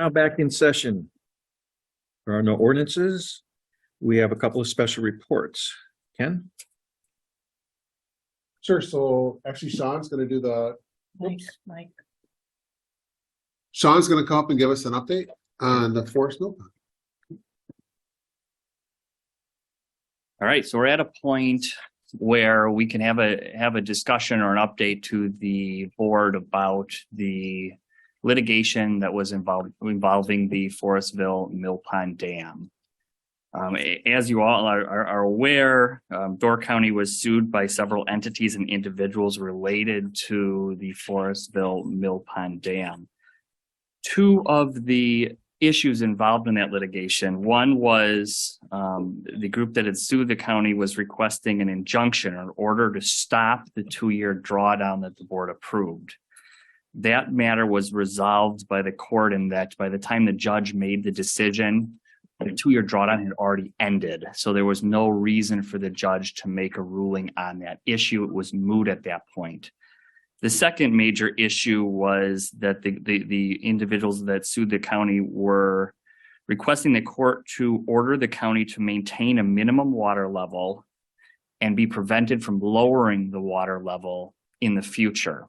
Now back in session. There are no ordinances. We have a couple of special reports. Ken? Sure, so actually Sean's gonna do the, Mike. Sean's gonna come up and give us an update on the Forest Mill Pond. All right, so we're at a point where we can have a discussion or an update to the board about the litigation that was involving the Forestville Mill Pond Dam. As you all are aware, Door County was sued by several entities and individuals related to the Forestville Mill Pond Dam. Two of the issues involved in that litigation, one was the group that had sued the county was requesting an injunction or an order to stop the 2-year drawdown that the board approved. That matter was resolved by the court in that by the time the judge made the decision, the 2-year drawdown had already ended. So there was no reason for the judge to make a ruling on that issue. It was moot at that point. The second major issue was that the individuals that sued the county were requesting the court to order the county to maintain a minimum water level and be prevented from lowering the water level in the future.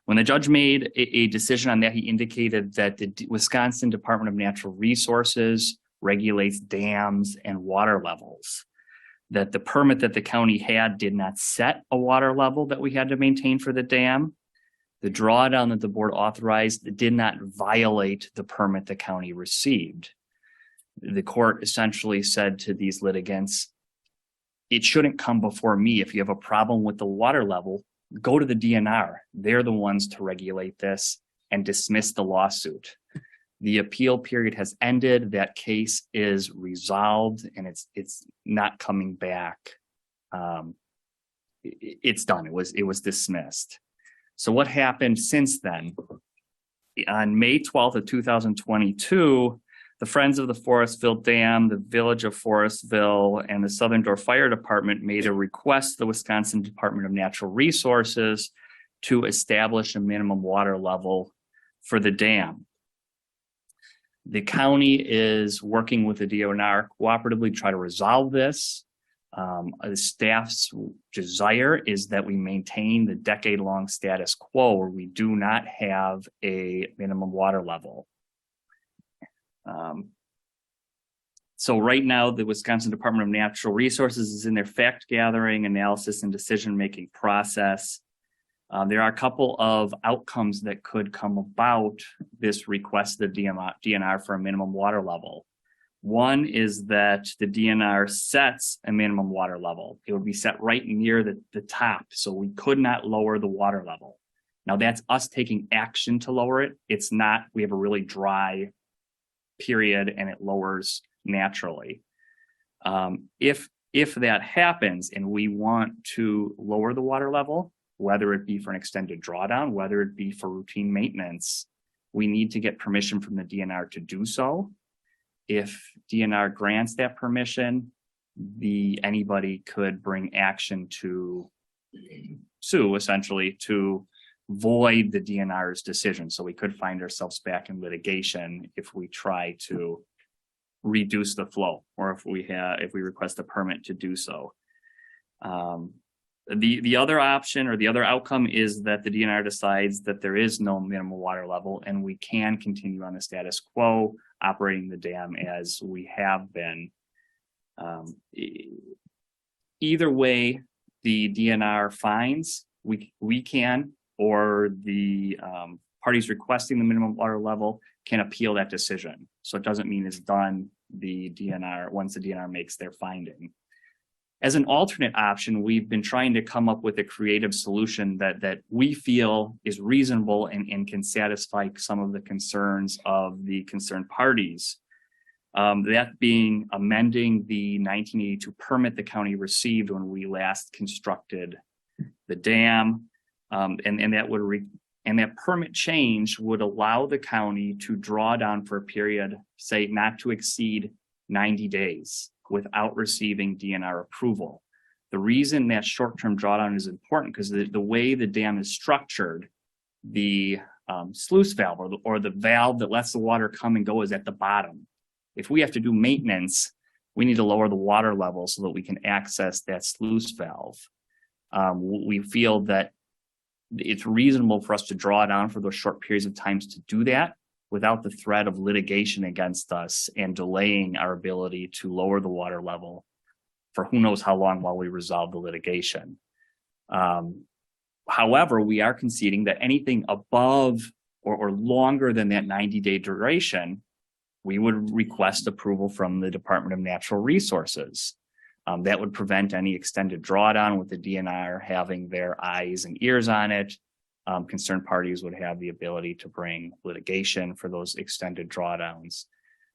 When the judge made a decision on that, he indicated that the Wisconsin Department of Natural Resources regulates dams and water levels, that the permit that the county had did not set a water level that we had to maintain for the dam. The drawdown that the board authorized did not violate the permit the county received. The court essentially said to these litigants, it shouldn't come before me. If you have a problem with the water level, go to the DNR. They're the ones to regulate this and dismiss the lawsuit. The appeal period has ended. That case is resolved and it's not coming back. It's done. It was dismissed. So what happened since then? On May 12th of 2022, the Friends of the Forestville Dam, the Village of Forestville, and the Southern Door Fire Department made a request to the Wisconsin Department of Natural Resources to establish a minimum water level for the dam. The county is working with the DNR cooperatively to try to resolve this. The staff's desire is that we maintain the decade-long status quo where we do not have a minimum water level. So right now, the Wisconsin Department of Natural Resources is in their fact gathering, analysis, and decision-making process. There are a couple of outcomes that could come about this request of the DNR for a minimum water level. One is that the DNR sets a minimum water level. It would be set right near the top, so we could not lower the water level. Now that's us taking action to lower it. It's not, we have a really dry period and it lowers naturally. If that happens and we want to lower the water level, whether it be for an extended drawdown, whether it be for routine maintenance, we need to get permission from the DNR to do so. If DNR grants that permission, anybody could bring action to sue, essentially, to void the DNR's decision. So we could find ourselves back in litigation if we try to reduce the flow, or if we request a permit to do so. The other option or the other outcome is that the DNR decides that there is no minimum water level and we can continue on the status quo, operating the dam as we have been. Either way, the DNR finds we can, or the parties requesting the minimum water level can appeal that decision. So it doesn't mean it's done. The DNR, once the DNR makes their finding. As an alternate option, we've been trying to come up with a creative solution that we feel is reasonable and can satisfy some of the concerns of the concerned parties. That being amending the 1982 permit the county received when we last constructed the dam. And that permit change would allow the county to draw down for a period, say not to exceed 90 days without receiving DNR approval. The reason that short-term drawdown is important because the way the dam is structured, the sluice valve or the valve that lets the water come and go is at the bottom. If we have to do maintenance, we need to lower the water level so that we can access that sluice valve. We feel that it's reasonable for us to draw down for those short periods of times to do that without the threat of litigation against us and delaying our ability to lower the water level for who knows how long while we resolve the litigation. However, we are conceding that anything above or longer than that 90-day duration, we would request approval from the Department of Natural Resources. That would prevent any extended drawdown with the DNR having their eyes and ears on it. Concerned parties would have the ability to bring litigation for those extended drawdowns.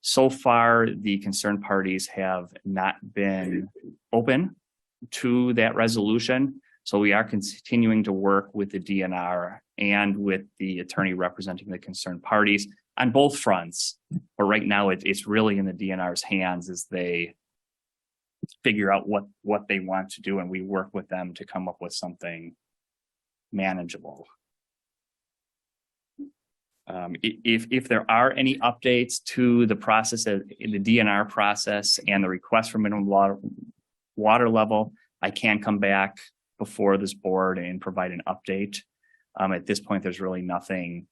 So far, the concerned parties have not been open to that resolution. So we are continuing to work with the DNR and with the attorney representing the concerned parties on both fronts. But right now, it's really in the DNR's hands as they figure out what they want to do, and we work with them to come up with something manageable. If there are any updates to the process in the DNR process and the request for minimum water level, I can come back before this board and provide an update. At this point, there's really nothing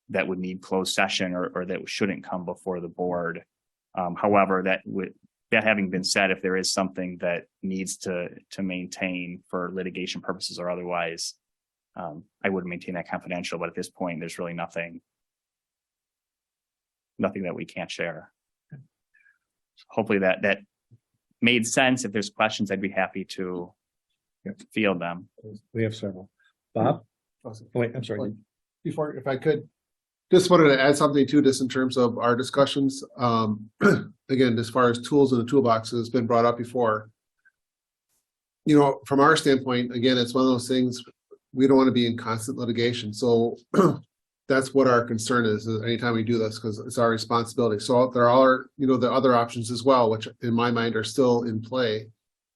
that would need closed session or that shouldn't come before the board. However, that having been said, if there is something that needs to maintain for litigation purposes or otherwise, I would maintain that confidential. But at this point, there's really nothing that we can't share. Hopefully that made sense. If there's questions, I'd be happy to field them. We have several. Bob? Wait, I'm sorry. Before, if I could, just wanted to add something to this in terms of our discussions. Again, as far as tools in the toolbox has been brought up before. You know, from our standpoint, again, it's one of those things, we don't want to be in constant litigation. So that's what our concern is anytime we do this, because it's our responsibility. So there are, the other options as well, which in my mind are still in play,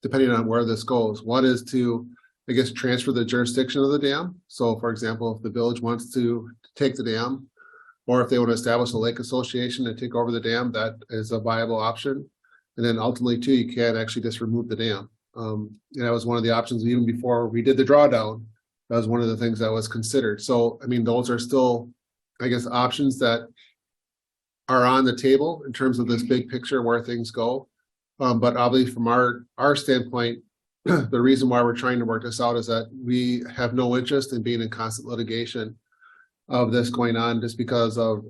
depending on where this goes. One is to, I guess, transfer the jurisdiction of the dam. So for example, if the village wants to take the dam, or if they want to establish a lake association and take over the dam, that is a viable option. And then ultimately too, you can actually just remove the dam. And that was one of the options even before we did the drawdown. That was one of the things that was considered. So, I mean, those are still, I guess, options that are on the table in terms of this big picture where things go. But obviously from our standpoint, the reason why we're trying to work this out is that we have no interest in being in constant litigation of this going on, just because of,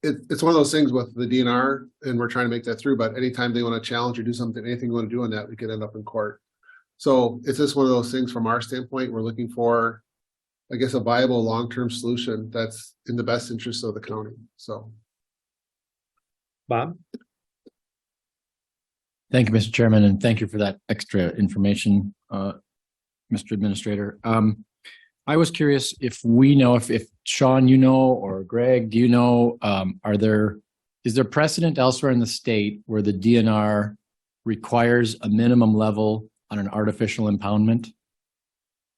it's one of those things with the DNR, and we're trying to make that through, but anytime they want to challenge or do something, anything you want to do on that, we could end up in court. So it's just one of those things from our standpoint, we're looking for, I guess, a viable long-term solution that's in the best interest of the county. So. Bob? Thank you, Mr. Chairman, and thank you for that extra information, Mr. Administrator. I was curious if we know, if Sean, or Greg, do you know, is there precedent elsewhere in the state where the DNR requires a minimum level on an artificial impoundment?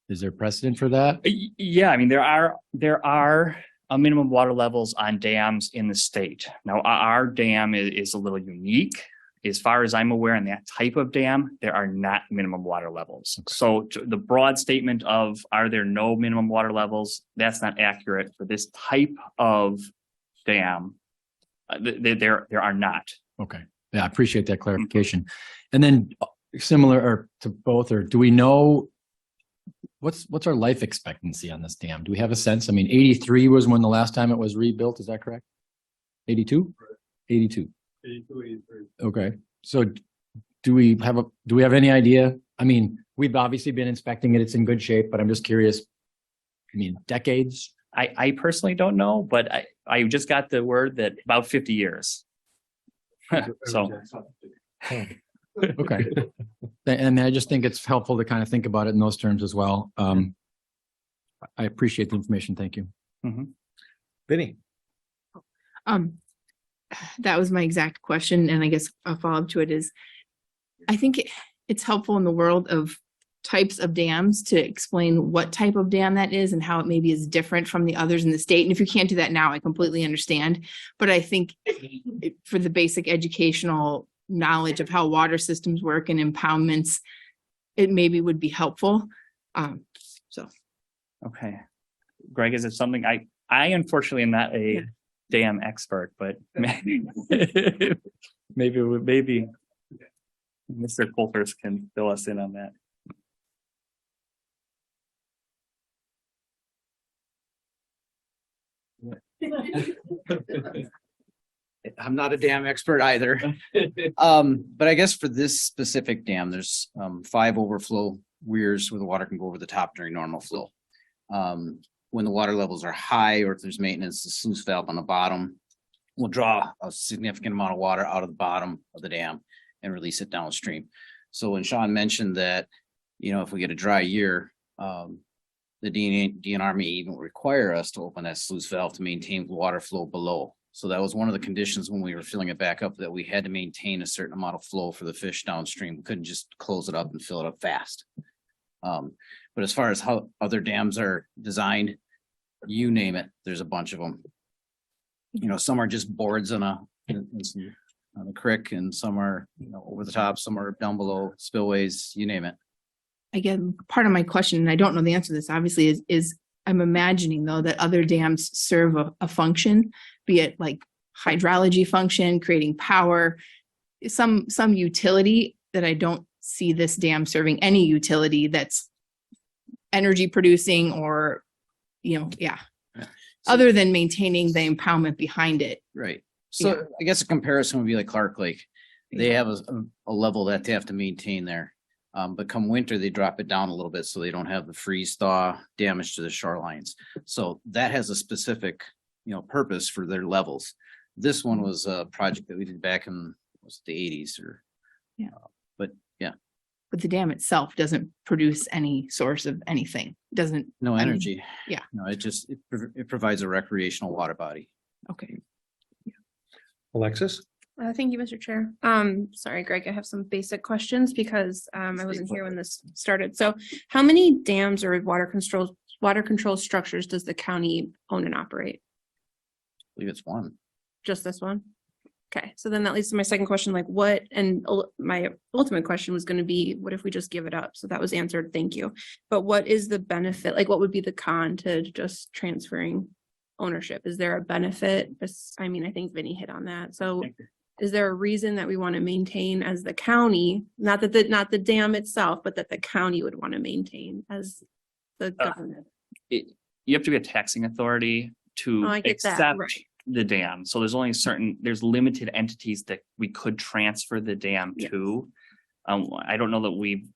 Is there precedent for that? Yeah, I mean, there are minimum water levels on dams in the state. Now, our dam is a little unique. As far as I'm aware, in that type of dam, there are not minimum water levels. So the broad statement of, are there no minimum water levels? That's not accurate for this type of dam. There are not. Okay. Yeah, I appreciate that clarification. And then similar or to both, or do we know what's our life expectancy on this dam? Do we have a sense? I mean, 83 was when the last time it was rebuilt. Is that correct? 82? 82. Okay, so do we have any idea? I mean, we've obviously been inspecting it. It's in good shape, but I'm just curious. I mean, decades? I personally don't know, but I just got the word that about 50 years. So. Okay. And I just think it's helpful to kind of think about it in those terms as well. I appreciate the information. Thank you. Vinny? That was my exact question. And I guess a follow-up to it is, I think it's helpful in the world of types of dams to explain what type of dam that is and how it maybe is different from the others in the state. And if you can't do that now, I completely understand. But I think for the basic educational knowledge of how water systems work and impoundments, it maybe would be helpful. So. Okay. Greg, is it something I unfortunately am not a dam expert, but maybe Mr. Coulters can fill us in on that. I'm not a dam expert either. But I guess for this specific dam, there's 5 overflow weirs where the water can go over the top during normal flow. When the water levels are high or if there's maintenance, the sluice valve on the bottom will draw a significant amount of water out of the bottom of the dam and release it downstream. So when Sean mentioned that, if we get a dry year, the DNR may even require us to open that sluice valve to maintain water flow below. So that was one of the conditions when we were filling it back up, that we had to maintain a certain amount of flow for the fish downstream. We couldn't just close it up and fill it up fast. But as far as how other dams are designed, you name it, there's a bunch of them. Some are just boards on a creek, and some are, over the top, some are down below, spillways, you name it. Again, part of my question, and I don't know the answer to this, obviously, is I'm imagining though that other dams serve a function, be it like hydrology function, creating power, some utility that I don't see this dam serving any utility that's energy producing or, other than maintaining the impoundment behind it. Right. So I guess a comparison would be like Clark Lake. They have a level that they have to maintain there. But come winter, they drop it down a little bit so they don't have the freeze thaw damage to the shorelines. So that has a specific, purpose for their levels. This one was a project that we did back in the 80s or. Yeah. But yeah. But the dam itself doesn't produce any source of anything, doesn't. No energy. Yeah. No, it provides a recreational water body. Okay. Alexis? Thank you, Mr. Chair. Sorry, Greg, I have some basic questions because I wasn't here when this started. So how many dams or water control structures does the county own and operate? I believe it's one. Just this one? Okay, so then that leads to my second question, like what, and my ultimate question was going to be, what if we just give it up? So that was answered, thank you. But what is the benefit? Like what would be the con to just transferring ownership? Is there a benefit? I think Vinny hit on that. So is there a reason that we want to maintain as the county, not the dam itself, but that the county would want to maintain as the government? You have to be a taxing authority to I get that, accept right. the dam. So there's limited entities that we could transfer the dam to. I don't know that we've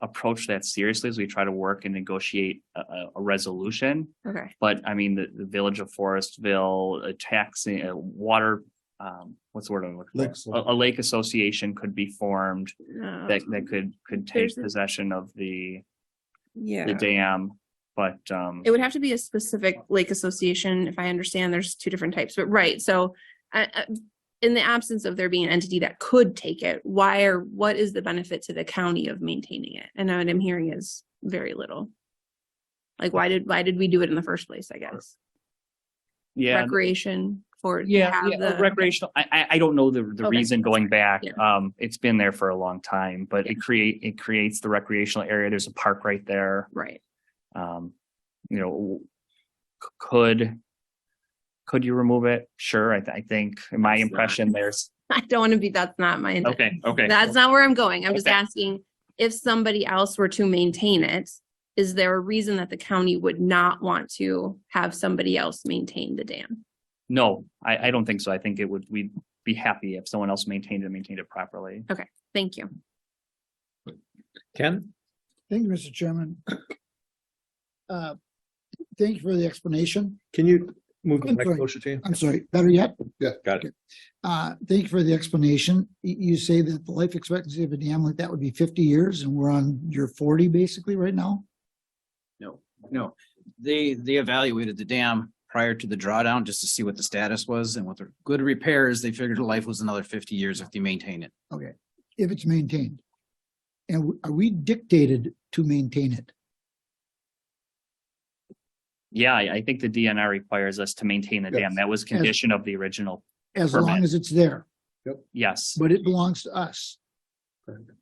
approached that seriously as we try to work and negotiate a resolution. Okay. But the village of Forestville, a taxing, a water, what's the word I'm looking for? A lake association could be formed that could take possession of the dam. But it would have to be a specific lake association, if I understand, there's 2 different types, but right, so in the absence of there being an entity that could take it, what is the benefit to the county of maintaining it? And what I'm hearing is very little. Like why did we do it in the first place, I guess? Yeah. Recreation for recreational. I don't know the reason going back. It's been there for a long time, but it creates the recreational area. There's a park right there. Right. Could you remove it? Sure. I think in my impression there's. I don't want to be, that's not my intent. Okay. That's not where I'm going. I'm just asking if somebody else were to maintain it, is there a reason that the county would not want to have somebody else maintain the dam? No, I don't think so. I think we'd be happy if someone else maintained it properly. Okay, thank you. Ken? Thank you, Mr. Chairman. Thank you for the explanation. Can you move the I'm next sorry. motion to you? I'm sorry, better yet? Yeah. Got it. Thank you for the explanation. You say that the life expectancy of a dam like that would be 50 years and we're on year 40 basically right now? No, they evaluated the dam prior to the drawdown just to see what the status was, and with the good repairs, they figured the life was another 50 years if they maintain it. Okay, if it's maintained. And are we dictated to maintain it? Yeah, I think the DNR requires us to maintain the dam. Yes. That was condition of the original. As long Permit. as it's there, Yes, but it belongs to us.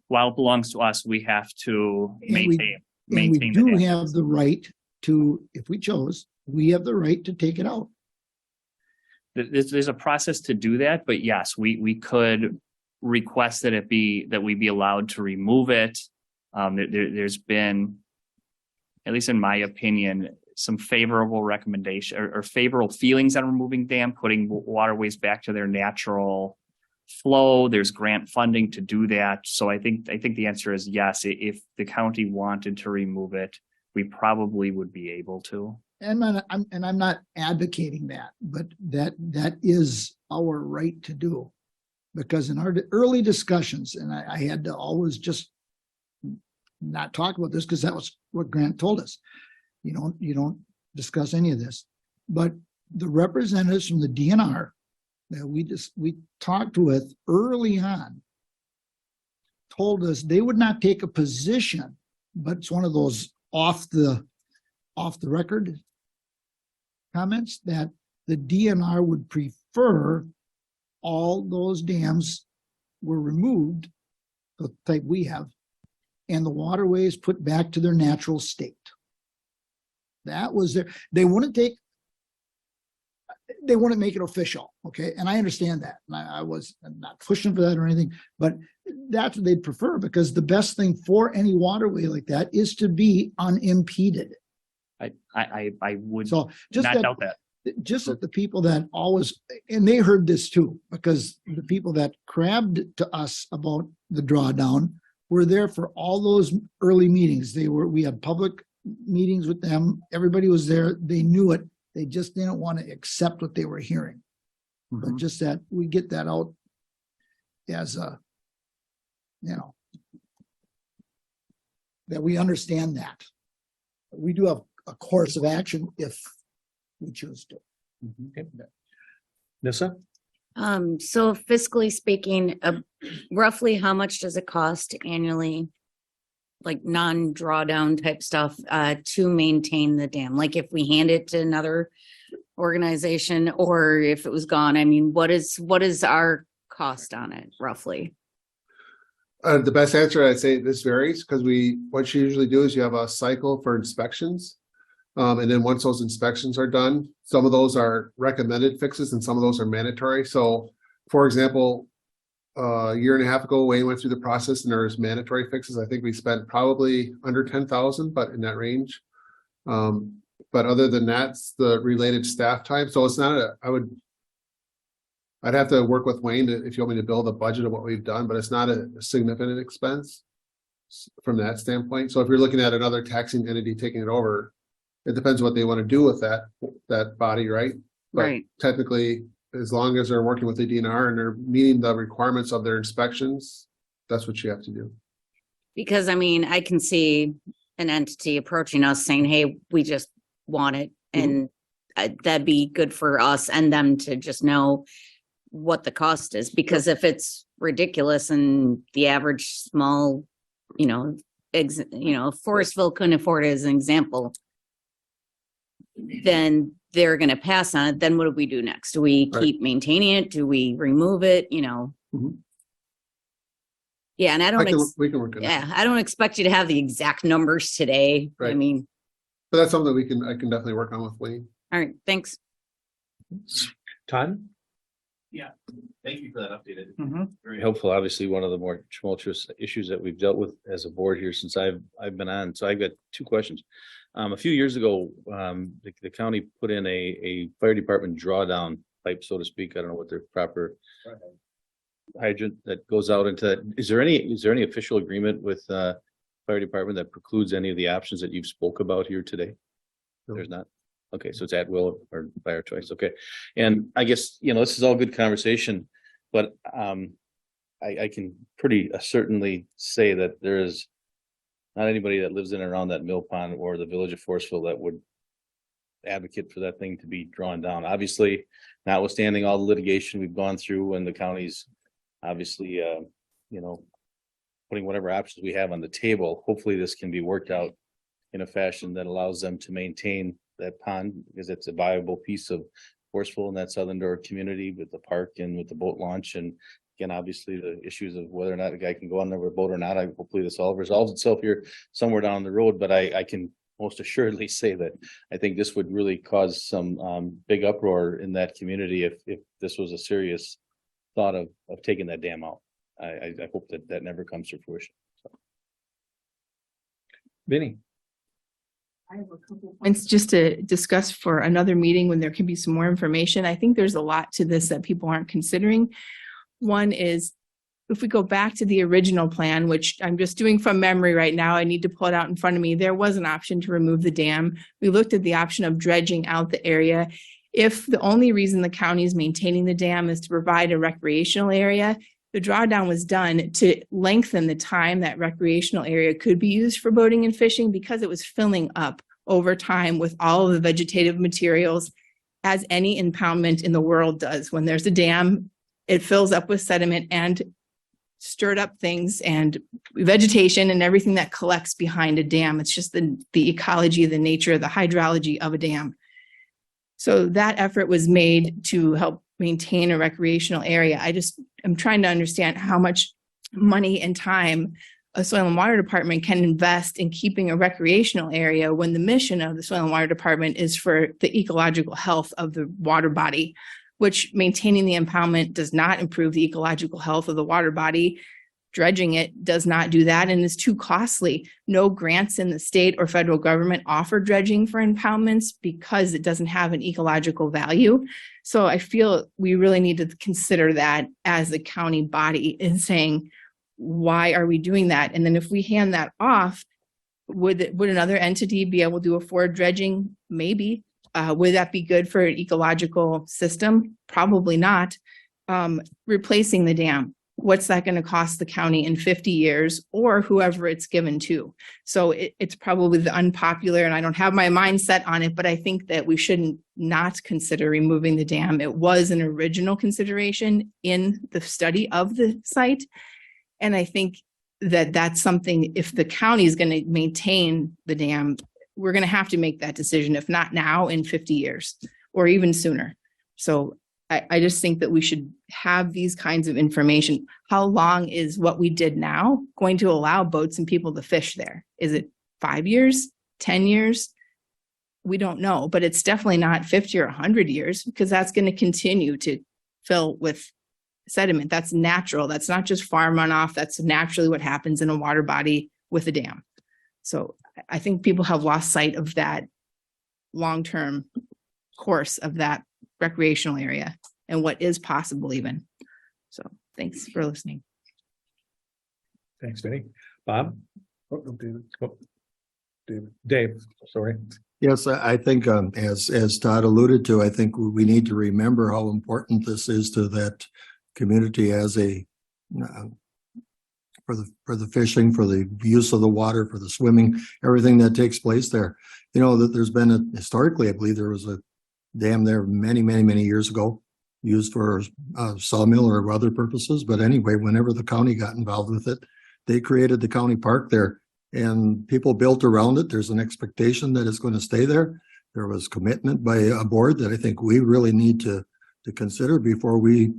while it belongs to us, we have to And we- maintain, And we maintain the do dam. have the right to, if we chose, we have the right to take it out. There's a process to do that, but yes, we could request that we be allowed to remove it. There's been, at least in my opinion, some favorable recommendation or favorable feelings on removing dam, putting waterways back to their natural flow. There's grant funding to do that. So I think the answer is yes. If the county wanted to remove it, we probably would be able to. And I'm not advocating that, but that is our right to do. Because in our early discussions, and I had to always just not talk about this because that was what Grant told us. You don't discuss any of this. But the representatives from the DNR that we talked with early on told us they would not take a position, but it's one of those off the record comments that the DNR would prefer all those dams were removed, the type we have, and the waterways put back to their natural state. That was they wouldn't make it official, okay? And I understand that. And I'm not pushing for that or anything, but that's what they'd prefer because the best thing for any waterway like that is to be unimpeded. I would So just not doubt that. Just that the people that always, and they heard this too, because the people that crabbed to us about the drawdown were there for all those early meetings. We had public meetings with them. Everybody was there. They knew it. They just didn't want to accept what they were hearing. But just that we get that out as that we understand that. We do have a course of action if we choose to. Nissa? So fiscally speaking, roughly how much does it cost annually? Like non-drawdown type stuff, to maintain the dam? Like if we hand it to another organization or if it was gone, I mean, what is our cost on it roughly? The best answer, I'd say this varies because what you usually do is you have a cycle for inspections. And then once those inspections are done, some of those are recommended fixes and some of those are mandatory. So for example, a year and a half ago, Wayne went through the process and there was mandatory fixes. I think we spent probably under 10,000, but in that range. But other than that, it's the related staff time. So it's not I'd have to work with Wayne if you want me to build a budget of what we've done, but it's not a significant expense from that standpoint. So if you're looking at another taxing entity taking it over, it depends what they want to do with that body, right? But Right. technically, as long as they're working with the DNR and they're meeting the requirements of their inspections, that's what you have to do. Because I mean, I can see an entity approaching us saying, hey, we just want it. And that'd be good for us and them to just know what the cost is. Because if it's ridiculous and the average small, Forestville couldn't afford it as an example, then they're going to pass on it. Then what do we do next? Do we keep maintaining it? Do we remove it? Yeah. And I don't, We can work on that. I don't expect you to have the exact numbers today. I Right. mean, But that's something I can definitely work on with Wayne. all right, thanks. Todd? Yeah, thank you for that update. Very helpful. Obviously, one of the more tumultuous issues that we've dealt with as a board here since I've been on. So I've got two questions. A few years ago, the county put in a fire department drawdown pipe, so to speak. I don't know what their proper hydrant that goes out into that. Is there any official agreement with fire department that precludes any of the options that you've spoke about here today? There's not. Okay, so it's at will or by our choice. Okay. And I guess, this is all good conversation, but I can pretty certainly say that there is not anybody that lives in and around that mill pond or the village of Forestville that would advocate for that thing to be drawn down. Obviously, notwithstanding all the litigation we've gone through and the county's obviously, putting whatever options we have on the table, hopefully this can be worked out in a fashion that allows them to maintain that pond, because it's a viable piece of Forceful in that Southern Door community with the park and with the boat launch. And again, obviously the issues of whether or not a guy can go on there with a boat or not, hopefully this all resolves itself here somewhere down the road, but I can most assuredly say that I think this would really cause some big uproar in that community if this was a serious thought of taking that dam out. I hope that that never comes to fruition. Vinny. It's just to discuss for another meeting when there can be some more information. I think there's a lot to this that people aren't considering. One is if we go back to the original plan, which I'm just doing from memory right now, I need to pull it out in front of me. There was an option to remove the dam. We looked at the option of dredging out the area. If the only reason the county is maintaining the dam is to provide a recreational area, the drawdown was done to lengthen the time that recreational area could be used for boating and fishing because it was filling up over time with all of the vegetative materials, as any impoundment in the world does. When there's a dam, it fills up with sediment and stirred up things and vegetation and everything that collects behind a dam. It's just the ecology, the nature, the hydrology of a dam. So that effort was made to help maintain a recreational area. I'm trying to understand how much money and time a soil and water department can invest in keeping a recreational area when the mission of the soil and water department is for the ecological health of the water body, which maintaining the impoundment does not improve the ecological health of the water body. Dredging it does not do that and is too costly. No grants in the state or federal government offer dredging for impoundments because it doesn't have an ecological value. So I feel we really need to consider that as a county body in saying, why are we doing that? And then if we hand that off, would another entity be able to afford dredging? Maybe. Would that be good for an ecological system? Probably not. Replacing the dam. What's that going to cost the county in 50 years or whoever it's given to? So it's probably the unpopular, and I don't have my mindset on it, but I think that we shouldn't not consider removing the dam. It was an original consideration in the study of the site. And I think that that's something, if the county is going to maintain the dam, we're going to have to make that decision, if not now, in 50 years or even sooner. So I just think that we should have these kinds of information. How long is what we did now going to allow boats and people to fish there? Is it 5 years, 10 years? We don't know, but it's definitely not 50 or 100 years because that's going to continue to fill with sediment. That's natural. That's not just farm runoff. That's naturally what happens in a water body with a dam. So I think people have lost sight of that long-term course of that recreational area and what is possible even. So thanks for listening. Thanks, Vinny. Bob? Oh, no, David. Oh. Dave, sorry. Yes, I think as Todd alluded to, I think we need to remember how important this is to that community as a for the fishing, for the use of the water, for the swimming, everything that takes place there. You know, that there's been historically, I believe there was a dam there many years ago used for sawmill or other purposes. But anyway, whenever the county got involved with it, they created the county park there and people built around it. There's an expectation that it's going to stay there. There was commitment by a board that I think we really need to consider before we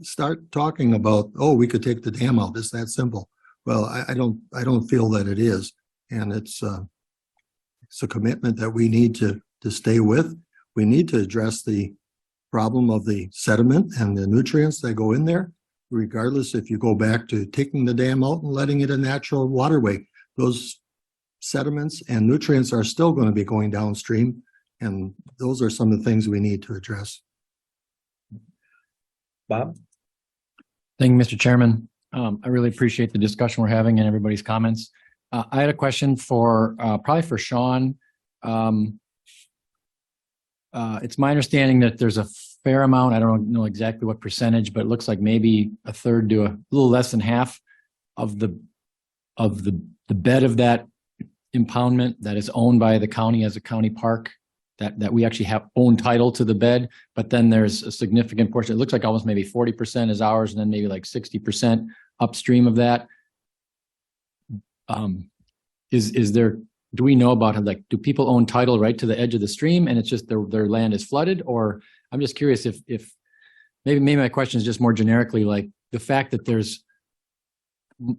start talking about, oh, we could take the dam out. It's that simple. Well, I don't feel that it is. And it's a commitment that we need to stay with. We need to address the problem of the sediment and the nutrients that go in there, regardless if you go back to taking the dam out and letting it a natural waterway. Those sediments and nutrients are still going to be going downstream. And those are some of the things we need to address. Bob? Thank you, Mr. Chairman. I really appreciate the discussion we're having and everybody's comments. I had a question for probably for Sean. It's my understanding that there's a fair amount, I don't know exactly what percentage, but it looks like maybe a third to a little less than half of the bed of that impoundment that is owned by the county as a county park. that we actually have own title to the bed, but then there's a significant portion. It looks like almost maybe 40% is ours and then maybe like 60% upstream of that. Is there, do we know about, like, do people own title right to the edge of the stream and it's just their land is flooded? Or I'm just curious if maybe my question is just more generically, like the fact that there's,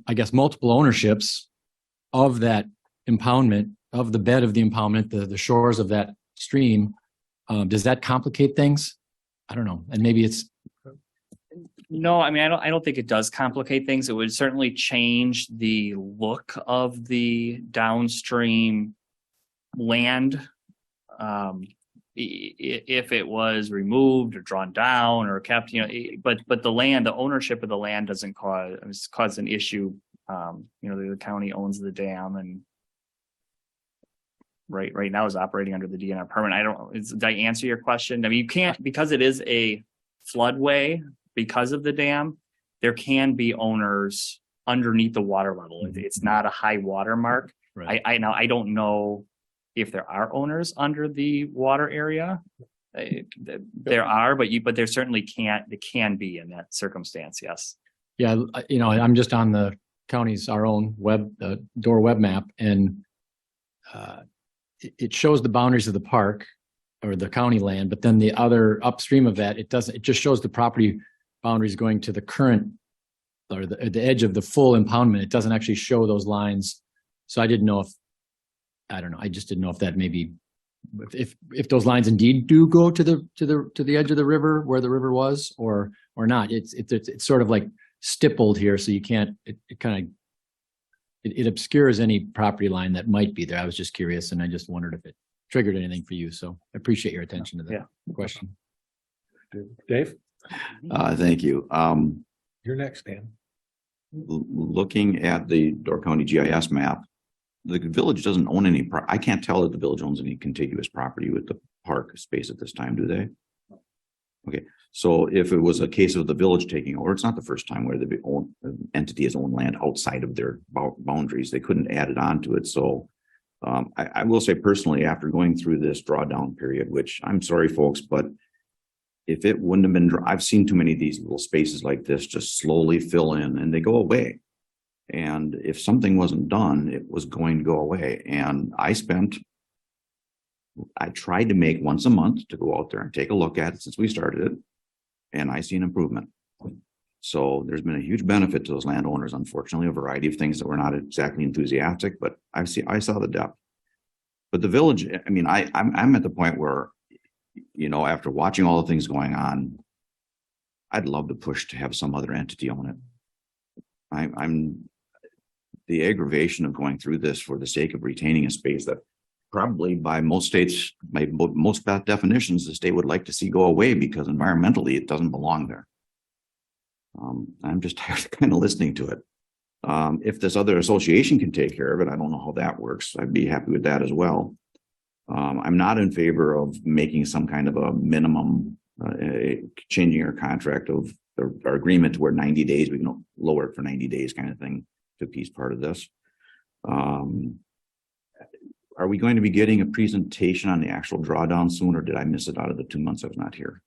I guess, multiple ownerships of that impoundment, of the bed of the impoundment, the shores of that stream, does that complicate things? I don't know. And maybe it's, No, I mean, I don't think it does complicate things. It would certainly change the look of the downstream land. If it was removed or drawn down or kept, but the land, the ownership of the land doesn't cause an issue. The county owns the dam and right now is operating under the DNR permit. Did I answer your question? I mean, you can't, because it is a floodway, because of the dam, there can be owners underneath the water level. It's not a high water mark. Right. I don't know if there are owners under the water area. There are, but there certainly can be in that circumstance. Yes. yeah, I'm just on the county's, our own DOR web map, and it shows the boundaries of the park or the county land, but then the other upstream of that, it just shows the property boundaries going to the current or the edge of the full impoundment. It doesn't actually show those lines. So I didn't know I just didn't know if that maybe, if those lines indeed do go to the edge of the river where the river was or not. It's sort of like stippled here. So you can't, it obscures any property line that might be there. I was just curious and I just wondered if it triggered anything for you. So I appreciate your attention to that question. Dave? Thank you. You're next, Dan. Looking at the Door County GIS map, the village doesn't own any, I can't tell that the village owns any contiguous property with the park space at this time, do they? Okay, so if it was a case of the village taking over, it's not the first time where the entity has owned land outside of their boundaries. They couldn't add it on to it. So I will say personally, after going through this drawdown period, which I'm sorry, folks, but if it wouldn't have been, I've seen too many of these little spaces like this just slowly fill in and they go away. And if something wasn't done, it was going to go away. And I tried to make once a month to go out there and take a look at it since we started it. And I see an improvement. So there's been a huge benefit to those landowners, unfortunately, a variety of things that were not exactly enthusiastic, but I saw the depth. But the village, I mean, I'm at the point where, after watching all the things going on, I'd love to push to have some other entity own it. I'm the aggravation of going through this for the sake of retaining a space that probably by most states, by most definitions, the state would like to see go away because environmentally it doesn't belong there. I'm just tired of kind of listening to it. If this other association can take care of it, I don't know how that works. I'd be happy with that as well. I'm not in favor of making some kind of a minimum, changing our contract of our agreement to where 90 days, we can lower it for 90 days kind of thing to piece part of this. Are we going to be getting a presentation on the actual drawdown soon, or did I miss it out of the 2 months I was not here?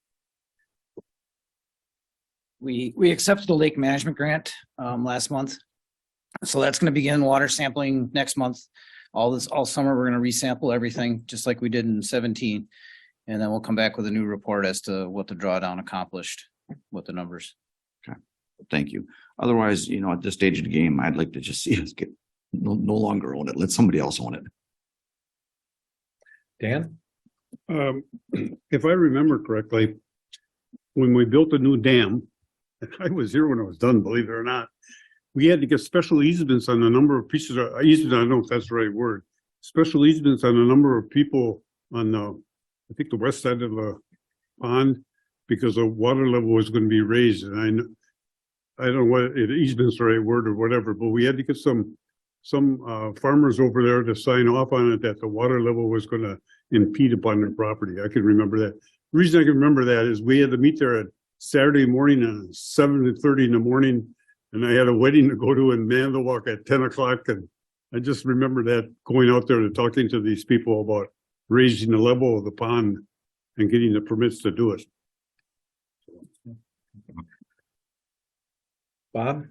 We accepted the lake management grant last month. So that's going to begin water sampling next month. All summer, we're going to resample everything just like we did in 17. And then we'll come back with a new report as to what the drawdown accomplished, what the numbers. Okay, thank you. Otherwise, at this stage of the game, I'd like to just see us get no longer own it. Let somebody else own it. Dan? If I remember correctly, when we built a new dam, and I was here when it was done, believe it or not, we had to get special easements on a number of pieces of easement. I don't know if that's the right word. Special easements on a number of people on I think the west side of the pond, because the water level was going to be raised. And I don't know what easement's the right word or whatever, but we had to get some farmers over there to sign off on it that the water level was going to impede upon their property. I can remember that. The reason I can remember that is we had to meet there at Saturday morning at 7:30 in the morning, and I had a wedding to go to in Mandalwalk at 10 o'clock. And I just remember that, going out there and talking to these people about raising the level of the pond and getting the permits to do it. Bob?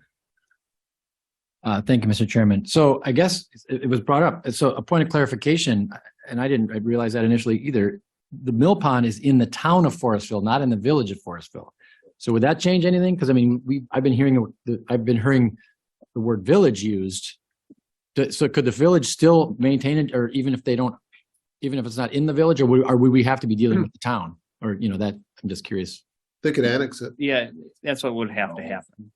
Thank you, Mr. Chairman. So I guess it was brought up. So a point of clarification, and I didn't realize that initially either. The mill pond is in the town of Forestville, not in the village of Forestville. So would that change anything? Because I mean, I've been hearing the word village used. So could the village still maintain it, or even if it's not in the village, or would we have to be dealing with the town? Or, you know, that, I'm just curious. They could annex it. Yeah, that's what would have to happen.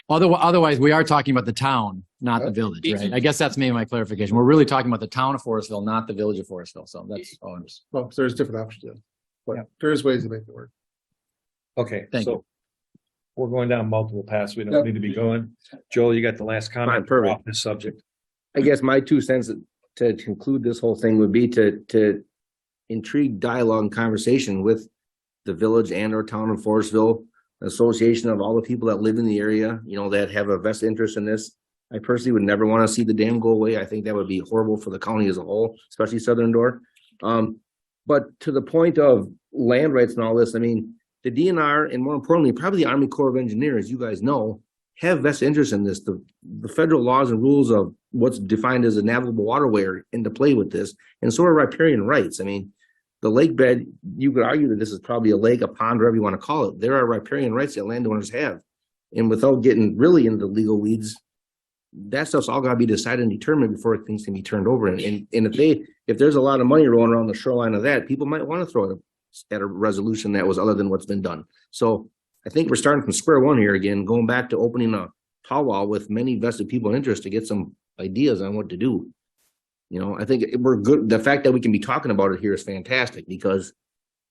Otherwise, we are talking about the town, not the village, right? I guess that's maybe my clarification. We're really talking about the town of Forestville, not the village of Forestville. So that's all I'm just. Well, there's different options, but there's ways to make it work. Okay, Thank so we're going down multiple paths. We don't need to be going. Joel, you got the last comment perfect. off this subject. I guess my 2 cents to conclude this whole thing would be to intrigue dialogue and conversation with the village and or town of Forestville, association of all the people that live in the area, you know, that have a vested interest in this. I personally would never want to see the dam go away. I think that would be horrible for the county as a whole, especially Southern Door. But to the point of land rights and all this, I mean, the DNR and more importantly, probably the Army Corps of Engineers, you guys know, have vested interest in this. The federal laws and rules of what's defined as a navigable waterway are into play with this, and so are riparian rights. I mean, the lake bed, you could argue that this is probably a lake, a pond, whatever you want to call it. There are riparian rights that landowners have. And without getting really into the legal weeds, that stuff's all gotta be decided and determined before things can be turned over. And if there's a lot of money rolling around the shoreline of that, people might want to throw it at a resolution that was other than what's been done. So I think we're starting from square one here again, going back to opening a powwow with many vested people in interest to get some ideas on what to do. You know, I think we're good. The fact that we can be talking about it here is fantastic because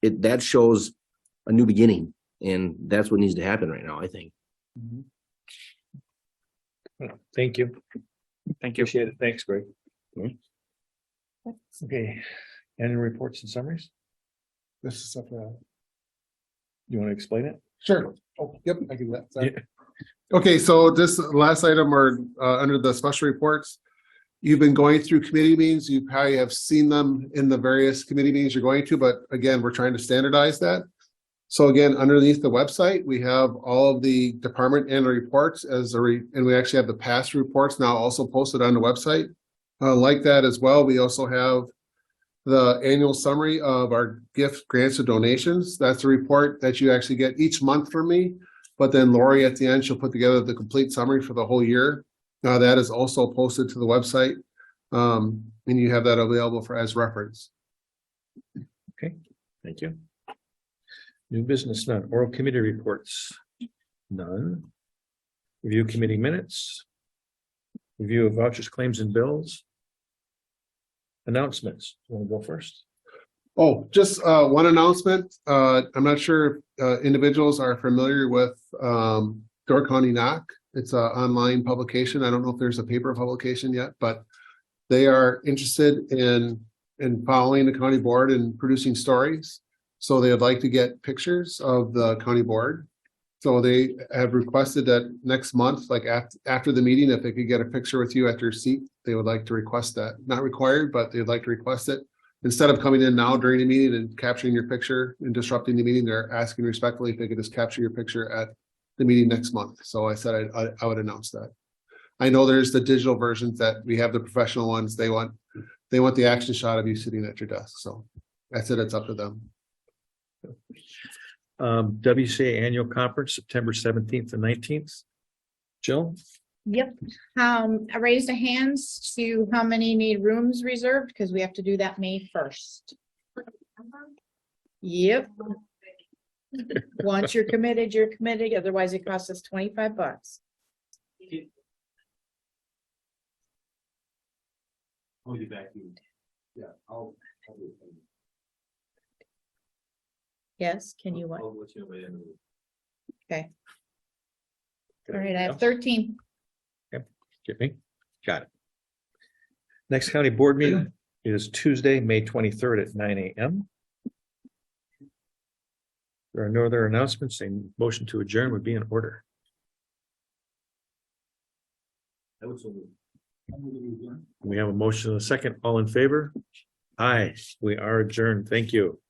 that shows a new beginning, and that's what needs to happen right now, I think. Thank you. Thank you. Appreciate it. Thanks, Greg. Okay, annual reports and summaries. This is stuff that. You want to explain it? Sure. Oh, yep, I can do that. Sorry. Okay, so this last item are under the special reports. You've been going through committee meetings. You probably have seen them in the various committee meetings you're going to, but again, we're trying to standardize that. So again, underneath the website, we have all of the department and reports and we actually have the past reports now also posted on the website. Like that as well, we also have the annual summary of our gift grants and donations. That's a report that you actually get each month from me. But then Lori at the end, she'll put together the complete summary for the whole year. That is also posted to the website. And you have that available as reference. Okay, thank you. New business, none. Oral committee reports, none. Review committee minutes. Review of vouchers, claims and bills. Announcements. You want to go first? Oh, just one announcement. I'm not sure if individuals are familiar with Door County Knock. It's an online publication. I don't know if there's a paper publication yet, but they are interested in following the county board and producing stories. So they would like to get pictures of the county board. So they have requested that next month, like after the meeting, if they could get a picture with you at your seat, they would like to request that. Not required, but they'd like to request it. Instead of coming in now during the meeting and capturing your picture and disrupting the meeting, they're asking respectfully if they could just capture your picture at the meeting next month. So I said I would announce that. I know there's the digital versions that we have, the professional ones. They want the action shot of you sitting at your desk. So I said it's up to them. WCA annual conference, September 17th and 19th. Jill? Yep. I raised a hands to how many need rooms reserved because we have to do that May 1st. Yep. Once you're committed, you're committed. Otherwise it costs us $25. I'll be back. Yeah, I'll do it. Yes, can you what? I'll let you know by the end of the week. Okay. All right, I have 13. Get me? Got it. Next county board meeting is Tuesday, May 23rd at 9 a.m. There are no other announcements. A motion to adjourn would be in order. I would so move. We have a motion and a second. All in favor? Aye, we are adjourned. Thank you.